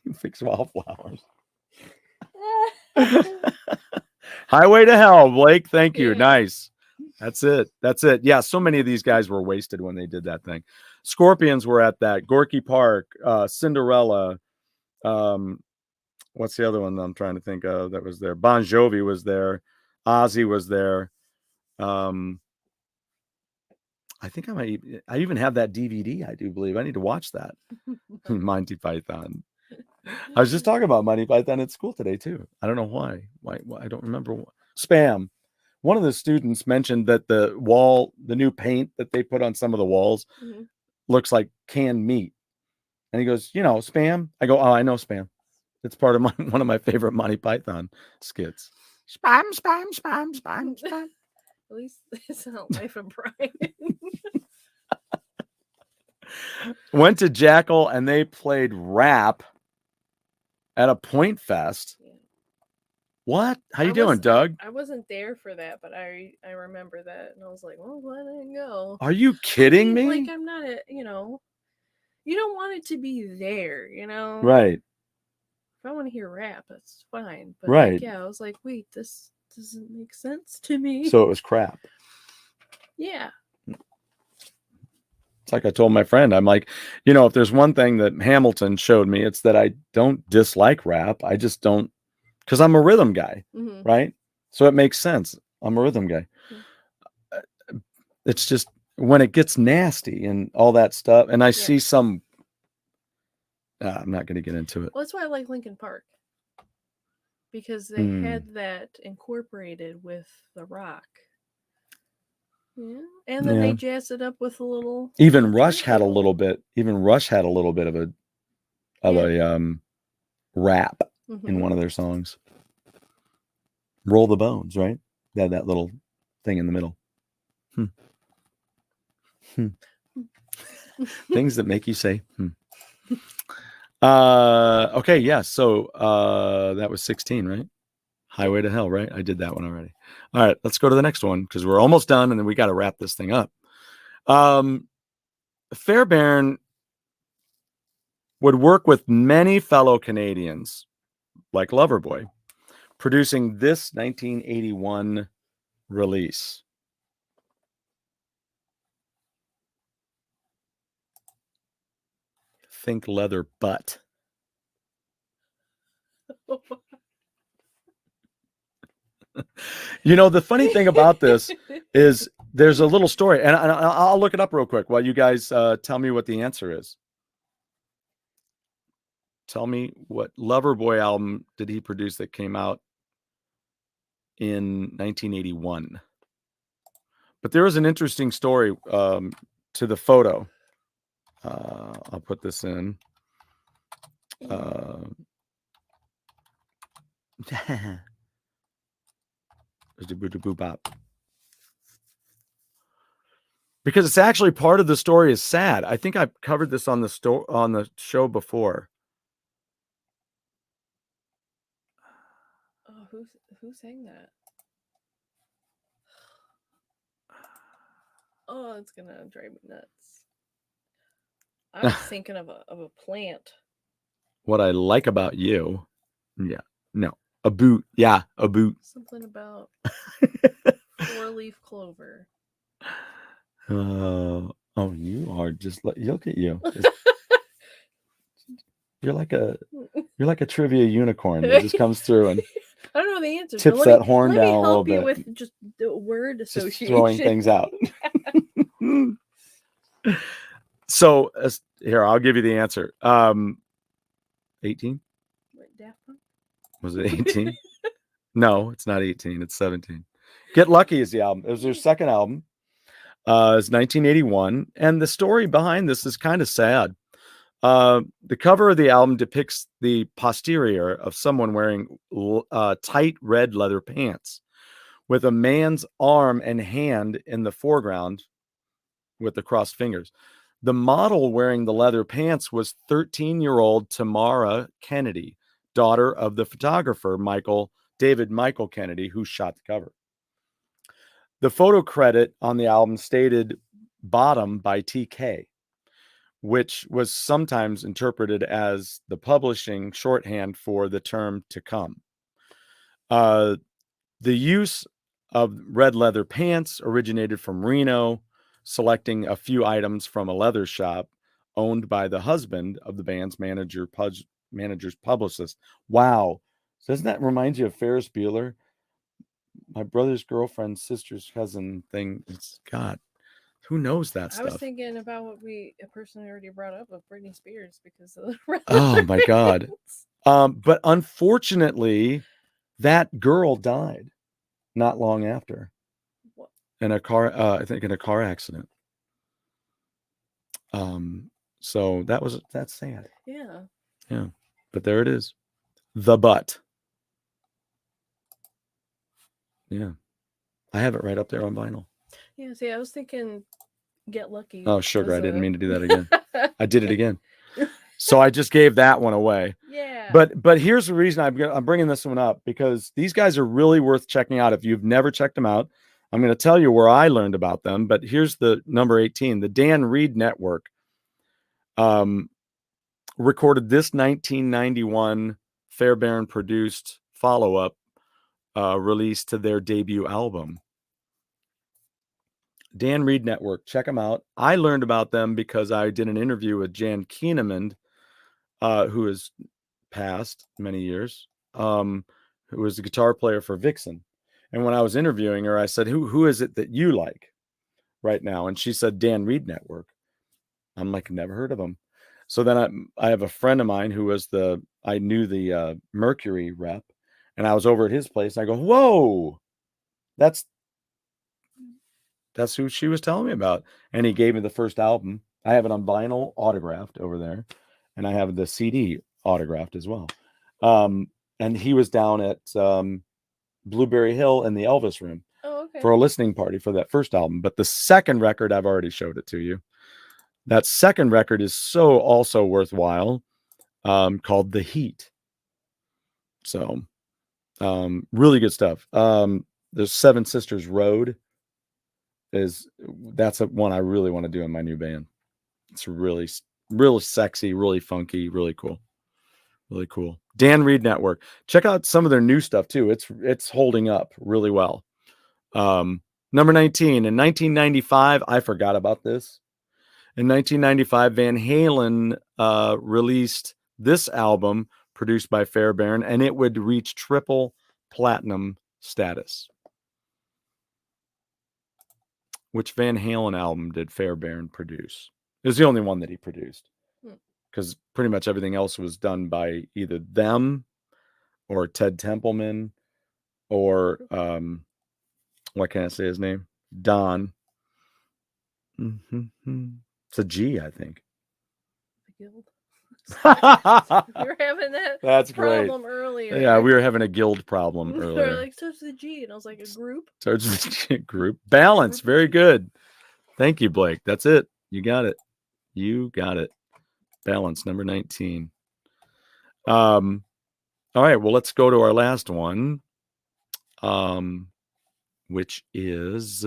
He fixes wallflowers. Highway to Hell, Blake. Thank you. Yeah. Nice. That's it. Yeah, so many of these guys were wasted when they did that thing. Scorpions were at that. Gorky Park, Cinderella. What's the other one that I'm trying to think of that was there? Bon Jovi was there. Ozzy was there. I think I even have that DVD, I do believe. I need to watch that. Monty Python. I was just talking about Monty Python at school today, too. I don't know why. Why I don't remember. Spam. One of the students mentioned that the new paint that they put on some of the walls looks like canned meat. And he goes, Spam? I go, oh, I know Spam. It's part of one of my favorite Monty Python skits. Spam, spam, spam, spam, spam. At least it's not Life of Brian. Went to Jackal and they played rap at a Point Fest. Yeah. What? How you doing, Doug? I wasn't there for that, but I remember that, and I was like, well, why didn't I go? Are you kidding me? Like, I'm not you don't want it to be there, Right. If I want to hear rap, that's fine. But right. Like, yeah, I was like, wait, this doesn't make sense to me. So it was crap. Yeah. It's like I told my friend, I'm like, if there's one thing that Hamilton showed me, it's that I don't dislike rap. I just don't, because I'm a rhythm guy, right? So it makes sense. I'm a rhythm guy. It's just when it gets nasty and all that stuff, and I see some, I'm not going to get into it. Well, that's why I like Linkin Park, because they had that incorporated with the rock. Yeah, and then they jazzed it up with a little. Even Rush had a little bit. Even Rush had a little bit of a rap in one of their songs. Roll the Bones, right? They had that little thing in the middle. Things that make you say. Okay, yeah. So that was 16, right? Highway to Hell, right? I did that one already. All right, let's go to the next one because we're almost done, and then we got to wrap this thing up. Fairbairn would work with many fellow Canadians, like Loverboy, producing this 1981 release. Think leather butt. The funny thing about this is there's a little story, and I'll look it up real quick while you guys tell me what the answer is. Tell me what Loverboy album did he produce that came out in 1981? But there is an interesting story to the photo. I'll put this in. Because it's actually part of the story is sad. I think I've covered this on the show before. Oh, who sang that? Oh, it's gonna drive me nuts. I was thinking of a plant. What I like about you, a boot, a boot. Something about 4-leaf clover. You are just look at you. You're like a trivia unicorn that just comes through and I don't know the answer. Tips so that horn down a little bit. Let me help you with just the word association. Just throwing things out. So here, I'll give you the answer. 18? Was it 18? No, it's not 18. It's 17. Get Lucky is the album. It was their second album. It's 1981. And the story behind this is kind of sad. The cover of the album depicts the posterior of someone wearing tight red leather pants with a man's arm and hand in the foreground with the crossed fingers. The model wearing the leather pants was 13-year-old Tamara Kennedy, daughter of the photographer David Michael Kennedy, who shot the cover. The photo credit on the album stated "Bottom" by TK, which was sometimes interpreted as the publishing shorthand for the term "to come." The use of red leather pants originated from Reno, selecting a few items from a leather shop owned by the husband of the band's manager's publicist. Wow. Doesn't that remind you of Ferris Bueller? My brother's girlfriend's sister's cousin thing. It's God. Who knows that stuff? I was thinking about what a person already brought up of Britney Spears because of the oh my God. But unfortunately, that girl died not long after. What? In a car, I think in a car accident. So that's sad. Yeah. Yeah. But there it is. The Butt. Yeah. I have it right up there on vinyl. Yeah, see, I was thinking Get Lucky. Oh, sugar. I didn't mean to do that that again. I did it again. So I just gave that one away. Yeah. But here's the reason I'm bringing this one up, because these guys are really worth checking out. If you've never checked them out, I'm going to tell you where I learned about them. But here's the number 18. The Dan Reed Network recorded this 1991 Fairbairn produced follow-up release to their debut album. Dan Reed Network, check them out. I learned about them because I did an interview with Jan Keenemund, who has passed many years, who was the guitar player for Vixen. And when I was interviewing her, I said, who is it that you like right now? And she said, Dan Reed Network. I'm like, never heard of them. So then I have a friend of mine who was I knew the Mercury rep, and I was over at his place. I go, whoa, that's who she was telling me about. And he gave me the first album. I have it on vinyl autographed over there, and I have the CD autographed as well. And he was down at Blueberry Hill in the Elvis room for a listening party for that first album. But the second record, I've already showed it to you. That second record is so also worthwhile, called The Heat. So really good stuff. There's Seven Sisters Road. That's one I really want to do in my new band. It's really sexy, really funky, really cool. Really cool. Dan Reed Network. Check out some of their new stuff too. It's holding up really well. Number 19. In 1995, I forgot about this. In 1995, Van Halen released this album produced by Fairbairn, and it would reach triple platinum status. Which Van Halen album did Fairbairn produce? It was the only one that he produced, because pretty much everything else was done by either them or Ted Templeman or what can I say his name? Don. It's a G, I think. The Guild. We were having that That's problem great. earlier. Yeah, we were having a guild problem They earlier. were like, starts with a G, and I was like, a group. Starts with a G, group. Balance. Very good. Thank you, Blake. That's it. You got it. You got it. Balance, number 19. All right, well, let's go to our last one, which is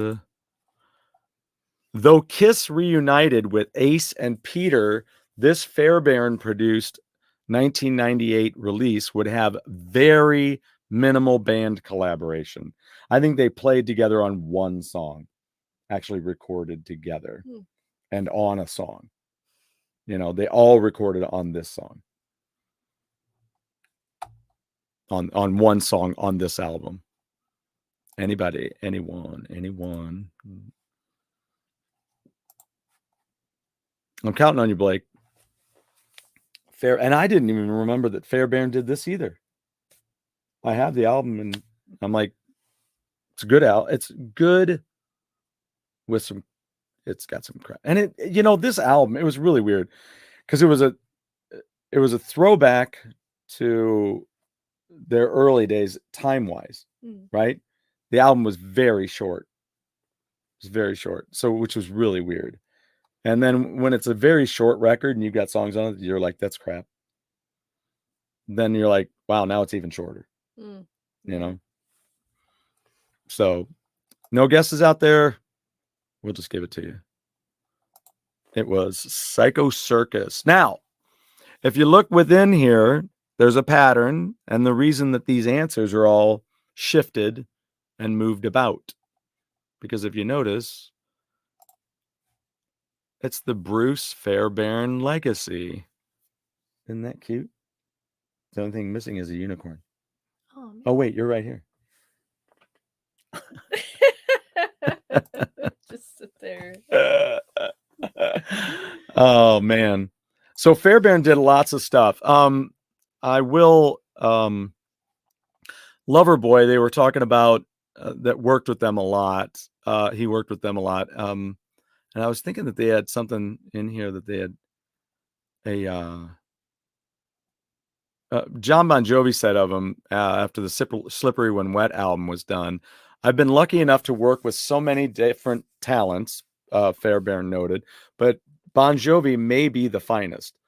though Kiss reunited with Ace and Peter, this Fairbairn produced 1998 release would have very minimal band collaboration. I think they played together on one song, actually recorded together and on a song. You know, they all recorded on this song. On one song on this album. Anybody, anyone. I'm counting on you, Blake. And I didn't even remember that Fairbairn did this either. I have the album, and I'm like, it's a good album. It's good with some. It's got some crap, and this album, it was really weird because it was a throwback to their early days, time wise, right? The album was very short. It was very short, so which was really weird. And then when it's a very short record and you've got songs on it, you're like, that's crap. Then you're like, wow, now it's even shorter. You know? So no guesses out there. We'll just give it to you. It was Psycho Circus. Now, if you look within here, there's a pattern, and the reason that these answers are all shifted and moved about. Because if you notice, it's the Bruce Fairbairn legacy. Isn't that cute? The only thing missing is a unicorn. Oh wait, you're right here. Just sit there. Oh man. So Fairbairn did lots of stuff. I will Loverboy, they were talking about that worked with them a lot. He worked with them a lot. And I was thinking that they had something in here that they had John Bon Jovi said of him after the Slippery When Wet album was done, "I've been lucky enough to work with so many different talents," Fairbairn noted, "but Bon Jovi may be the finest.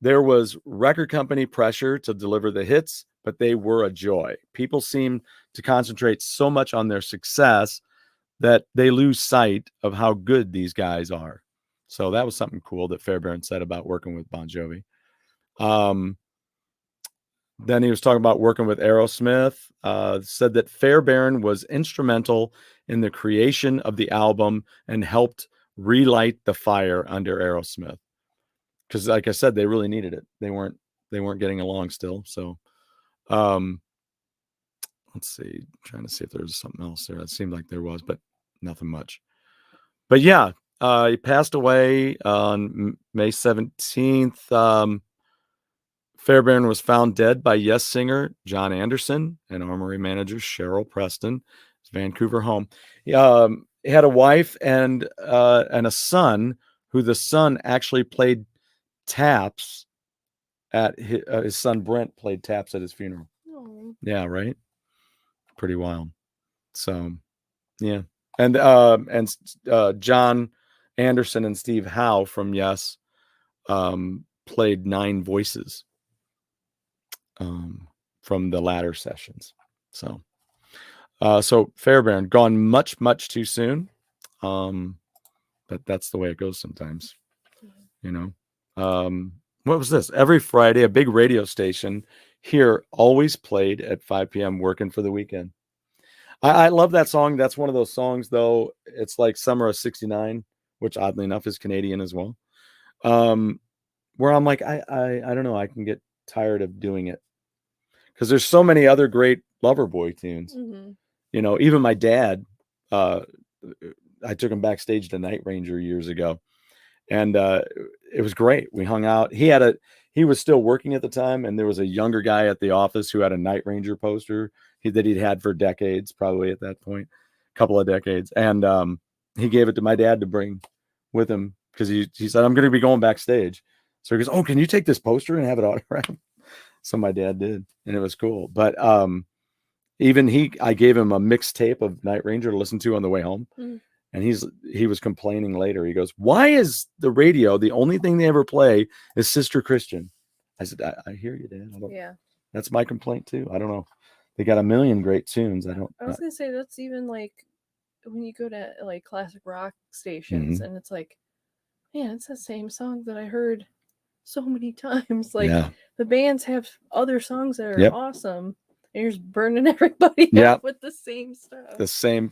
There was record company pressure to deliver the hits, but they were a joy. People seem to concentrate so much on their success that they lose sight of how good these guys are." So that was something cool that Fairbairn said about working with Bon Jovi. Then he was talking about working with Aerosmith, said that Fairbairn was instrumental in the creation of the album and helped relight the fire under Aerosmith. Because like I said, they really needed it. They weren't getting along still. So let's see, trying to see if there's something else there. It seemed like there was, but nothing much. But yeah, he passed away on May 17th. Fairbairn was found dead by Yes singer John Anderson and Armory manager Cheryl Preston, his Vancouver home. He had a wife and a son, who the son actually played taps at his son Brent played taps at his funeral. Oh. Yeah, right. Pretty wild. So, yeah, and John Anderson and Steve Howe from Yes played 9 voices from the latter sessions. So Fairbairn gone much too soon, but that's the way it goes sometimes, you know. What was this? Every Friday, a big radio station here always played at 5 p.m. Working for the Weekend. I love that song. That's one of those songs, though. It's like Summer of '69, which oddly enough is Canadian as well. Where I'm like, I don't know. I can get tired of doing it because there's so many other great Loverboy tunes. Mm-hmm. You know, even my dad, I took him backstage to Night Ranger years ago, and it was great. We hung out. He was still working at the time, and there was a younger guy at the office who had a Night Ranger poster that he'd had for decades, probably at that point, a couple of decades. And he gave it to my dad to bring with him because he said, "I'm going to be going backstage." So he goes, "Oh, can you take this poster and have it autographed?" So my dad did, and it was cool. But I gave him a mixtape of Night Ranger to listen to on the way home. Mm. And he was complaining later. He goes, "Why is the radio the only thing they ever play is Sister Christian?" I said, I hear you, Dad. Yeah. That's my complaint too. I don't know. They got a million great tunes. I was gonna say that's even like when you go to like classic rock stations, mm-hmm. and it's like, man, it's the same song that I heard so many times. Like the bands have other songs that are awesome. And you're just burning everybody up with the same stuff. The same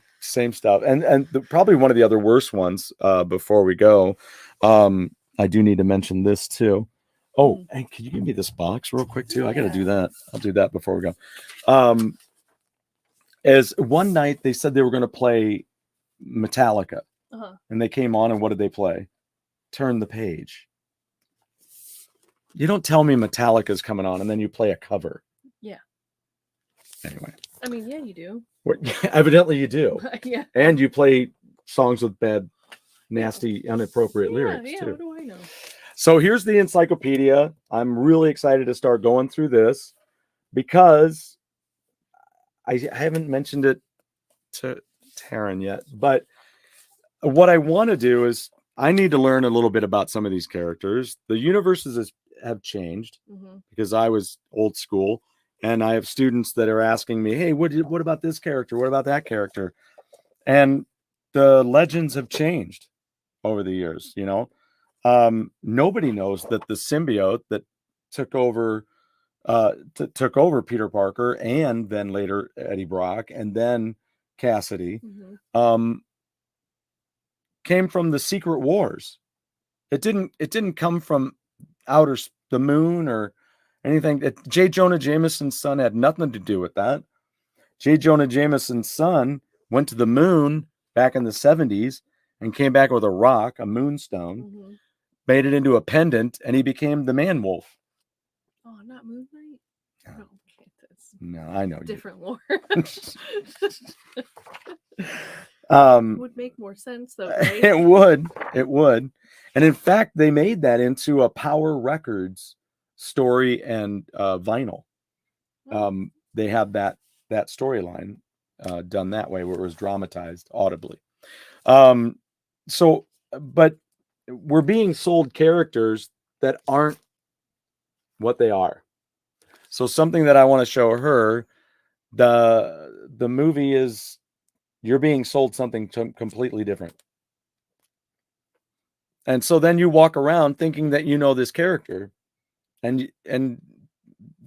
stuff. And probably one of the other worst ones before we go, I do need to mention this too. Oh, and can you give me this box real quick too? I got to do that. I'll do that before we go. As one night they said they were going to play Metallica. Uh-huh. And they came on, and what did they play? Turn the Page. You don't tell me Metallica's coming on and then you play a cover. Yeah. Anyway. I mean, yeah, you do. Evidently you do. Yeah. And you play songs with bad, nasty, inappropriate lyrics too. What do I know? So here's the encyclopedia. I'm really excited to start going through this because I haven't mentioned it to Taryn yet. But what I want to do is I need to learn a little bit about some of these characters. The universes have changed because I was old school. And I have students that are asking me, "Hey, what about this character? What about that character?" And the legends have changed over the years. You know, nobody knows that the symbiote that took over Peter Parker and then later Eddie Brock and then Cassidy came from the Secret Wars. It didn't come from the moon or anything. J. Jonah Jameson's son had nothing to do with that. J. Jonah Jameson's son went to the moon back in the 70s and came back with a rock, a moonstone, made it into a pendant, and he became the Man Wolf. Oh, not Moon Knight? No, I know. Different lore. Would make more sense though, right? It would. And in fact, they made that into a Power Records story and vinyl. They have that storyline done that way, where it was dramatized audibly. So, but we're being sold characters that aren't what they are. So something that I want to show her, the movie is, you're being sold something completely different. And so then you walk around thinking that you know this character, and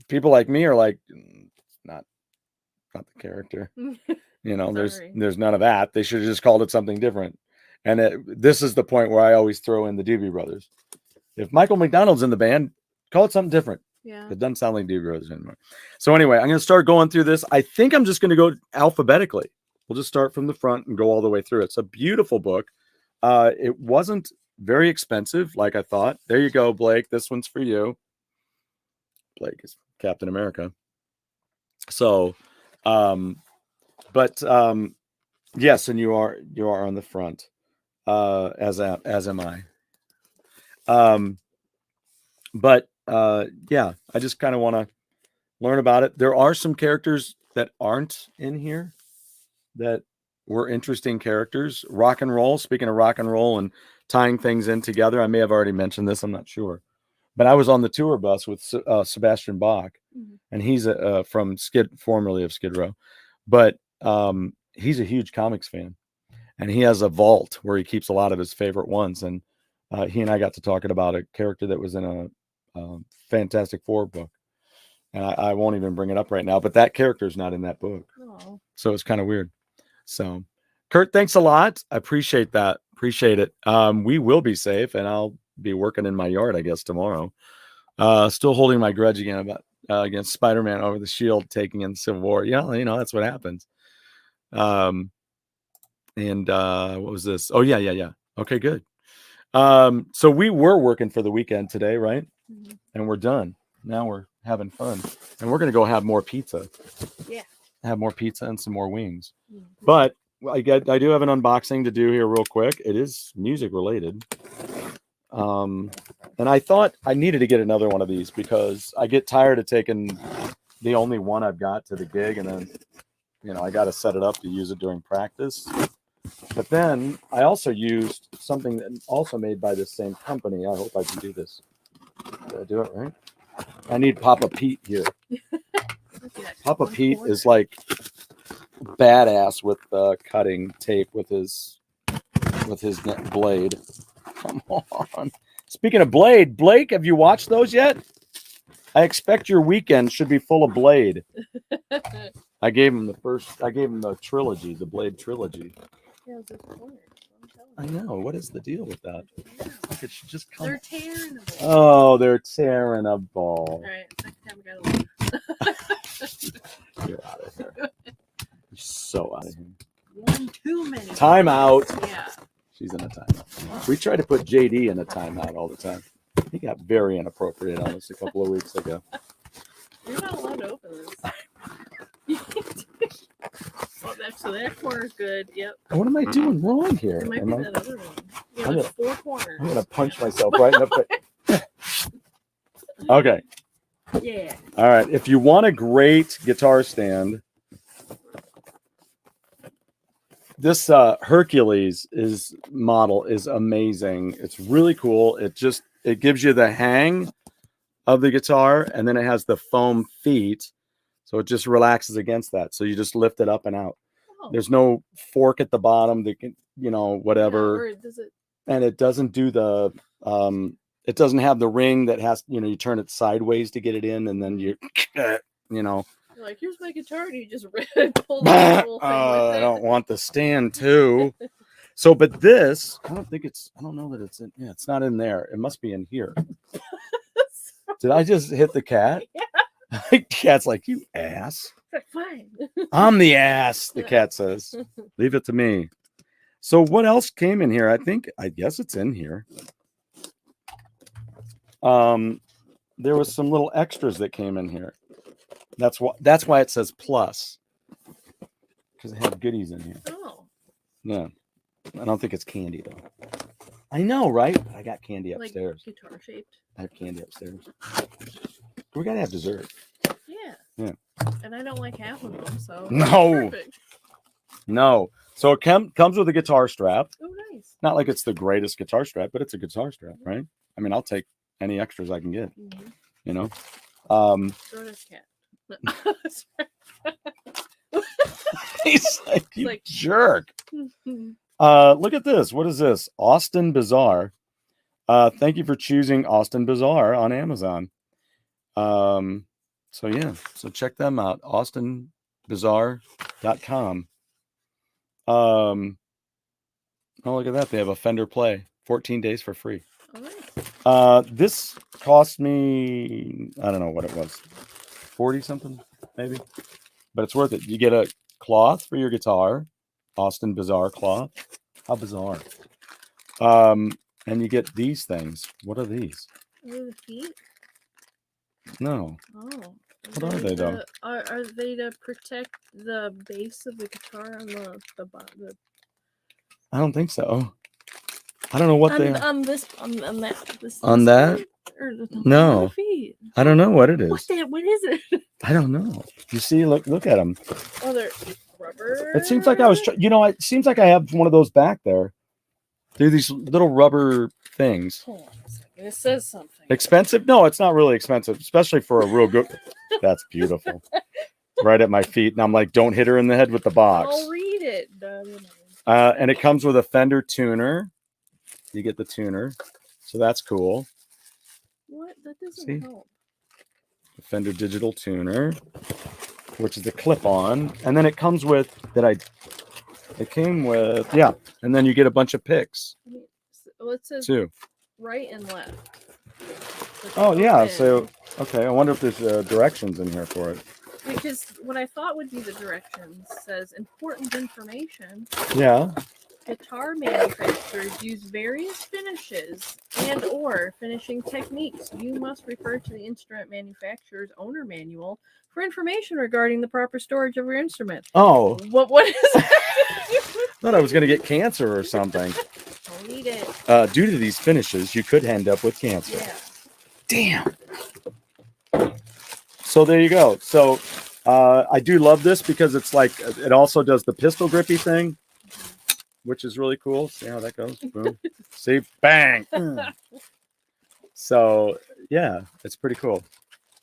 people like me are like, not the character. You know, there's none of that. They should have just called it something different. And this is the point where I always throw in the Doobie Brothers. If Michael McDonald's in the band, call it something different. Yeah. It doesn't sound like Doobie Brothers anymore. So anyway, I'm going to start going through this. I think I'm just going to go alphabetically. We'll just start from the front and go all the way through. It's a beautiful book. It wasn't very expensive, like I thought. There you go, Blake. This one's for you. Blake is Captain America. So, yes, and you are on the front, as am I. Yeah, I just kind of want to learn about it. There are some characters that aren't in here that were interesting characters. Rock and roll. Speaking of rock and roll and tying things in together, I may have already mentioned this. I'm not sure, but I was on the tour bus with Sebastian Bach, and he's from formerly of Skid Row, but he's a huge comics fan, and he has a vault where he keeps a lot of his favorite ones. And he and I got to talking about a character that was in a Fantastic Four book, and I won't even bring it up right now, but that character is not in that book. Oh. So it's kind of weird. So Kurt, thanks a lot. I appreciate that. Appreciate it. We will be safe, and I'll be working in my yard, I guess, tomorrow. Still holding my grudge against Spider-Man over the shield taking in Civil War. Yeah, you know, that's what happens. What was this? Oh, yeah. Okay, good. So we were working for the weekend today, right? And we're done. Now we're having fun, and we're going to go have more pizza. Yeah. Have more pizza and some more wings. But I do have an unboxing to do here real quick. It is music related. And I thought I needed to get another one of these because I get tired of taking the only one I've got to the gig, and then, you know, I got to set it up to use it during practice. But then I also used something that also made by this same company. I hope I can do this. Did I do it right? I need Papa Pete here. Papa Pete is like badass with cutting tape with his blade. Come on. Speaking of blade, Blake, have you watched those yet? I expect your weekend should be full of Blade. I gave him the trilogy, the Blade trilogy. Yeah, I know. What is the deal with that? Like it should just come. They're tearing a ball. Oh, they're tearing a ball. All right, second time we got to You're out of here. You're so out of here. One too many. Timeout. Yeah. She's in a timeout. We try to put JD in a timeout all the time. He got very inappropriate on us a couple of weeks ago. You're not allowed to open this. Well, that corner's good. Yep. What am I doing wrong here? It might be that other one. Yeah, there's 4 corners. I'm gonna punch myself right in the face. Okay. Yeah. All right. If you want a great guitar stand, this Hercules model is amazing. It's really cool. It gives you the hang of the guitar, and then it has the foam feet. So it just relaxes against that. So you just lift it up and out. Oh. There's no fork at the bottom that can, whatever. Yeah, and it doesn't do the, it doesn't have the ring that has, you turn it sideways to get it in, and then You're like, here's my guitar, and you just pull the whole thing with it. I don't want the stand too. So, but this, I don't know that it's in. Yeah, it's not in there. It must be in here. Did I just hit the cat? Yeah. The cat's like, you ass. Fine. I'm the ass, the cat says. Leave it to me. So what else came in here? I guess it's in here. There was some little extras that came in here. That's why it says plus. Because it had goodies in here. Oh. Yeah. I don't think it's candy though. I know, right? I got candy Like upstairs. guitar shaped. I have candy upstairs. We gotta have dessert. Yeah. Yeah. And I don't like half of them, so No. perfect. No. So it comes with a guitar strap. Oh, nice. Not like it's the greatest guitar strap, but it's a guitar strap, right? I mean, I'll take any extras I can get. Mm-hmm. You know. Throw this cat. He's like, you like- jerk. Look at this. What is this? Austin Bazaar. Thank you for choosing Austin Bazaar on Amazon. So yeah, so check them out. austinbazaar.com. Oh, look at that. They have a Fender Play. 14 days for free. All right. This cost me, I don't know what it was. 40 something, maybe. But it's worth it. You get a cloth for your guitar. Austin Bazaar cloth. How bizarre. And you get these things. What are these? The feet? No. Oh. What are they, though? Are they to protect the base of the guitar on the I don't think so. I don't know what they are. on that On that? or No. the feet. I don't know what it is. What is it? I don't know. You see, look at them. Oh, they're rubber. It seems like I was, it seems like I have one of those back there. They're these little rubber things. Hold on a second. It says something. Expensive? No, it's not really expensive, especially for a real good. That's beautiful. Right at my feet. And I'm like, don't hit her in the head with the box. I'll read it. And it comes with a Fender tuner. You get the tuner. So that's cool. What? That doesn't See? help. The Fender digital tuner, which is the clip-on. And then it comes with, it came with, yeah. And then you get a bunch of picks. Well, it says too. right and left. Oh, yeah. So, okay. I wonder if there's directions in here for it. Because what I thought would be the directions says important information. Yeah. Guitar manufacturers use various finishes and or finishing techniques. You must refer to the instrument manufacturer's owner manual for information regarding the proper storage of your instrument. Oh. What is that? Thought I was going to get cancer or something. Don't eat it. Due to these finishes, you could end up with cancer. Yeah. Damn. So there you go. So I do love this because it's like it also does the pistol grippy thing, which is really cool. See how that goes? Boom. See, bang. So yeah, it's pretty cool.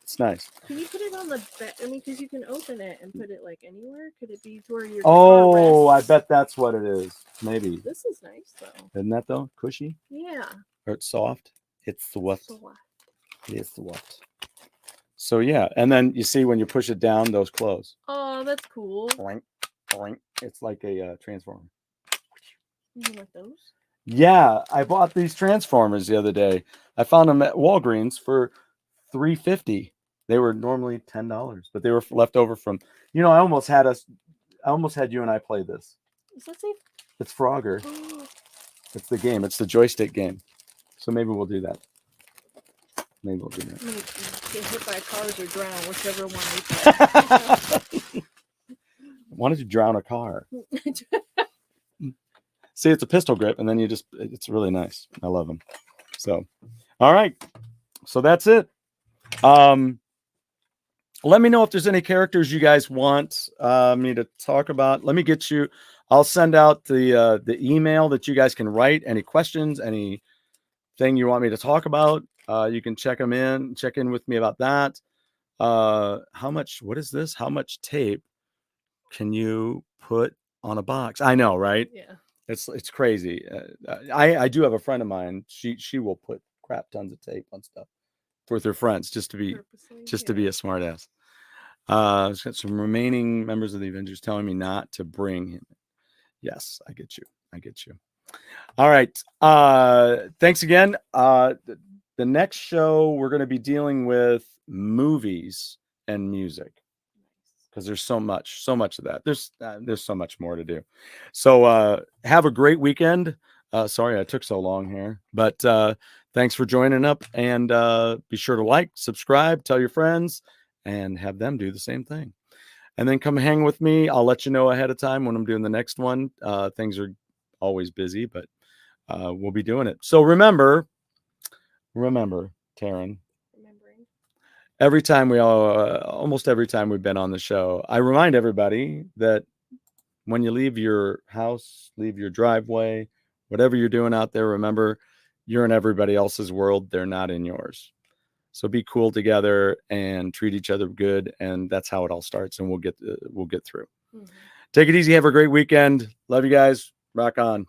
It's nice. Can you put it on the back? I mean, because you can open it and put it like anywhere. Could it be to where your Oh, I rests? bet that's what it is. Maybe. This is nice though. Isn't that though? Cushy? Yeah. Or it's soft? It's soft. So what? It's soft. So yeah, and then you see when you push it down, those close. Oh, that's cool. Boink, boink. It's like a transformer. You like those? Yeah, I bought these transformers the other day. I found them at Walgreens for $3.50. They were normally $10, but they were left over from. I almost had you and I play this. Is that safe? It's Frogger. Oh. It's the game. It's the joystick game. So maybe we'll do that. Maybe we'll do that. I'm gonna get hit by cars or drown, whichever one we play. Why don't you drown a car? See, it's a pistol grip, and then it's really nice. I love them. So, all right. So that's it. Let me know if there's any characters you guys want me to talk about. Let me get you. I'll send out the email that you guys can write any questions, anything you want me to talk about. You can check in with me about that. What is this? How much tape can you put on a box? I know, right? Yeah. It's crazy. I do have a friend of mine. She will put crap tons of tape on stuff with her friends just to be a smart ass. I've got some remaining members of the Avengers telling me not to bring him. Yes, I get you. All right. Thanks again. The next show we're going to be dealing with movies and music because there's so much of that. There's so much more to do. So have a great weekend. Sorry I took so long here, but thanks for joining up, and be sure to like, subscribe, tell your friends, and have them do the same thing. And then come hang with me. I'll let you know ahead of time when I'm doing the next one. Things are always busy, but we'll be doing it. So remember, Taryn, Remembering. every time almost every time we've been on the show, I remind everybody that when you leave your house, leave your driveway, whatever you're doing out there, remember you're in everybody else's world. They're not in yours. So be cool together and treat each other good. And that's how it all starts. And we'll get through. Mm-hmm. Take it easy. Have a great weekend. Love you guys. Rock on.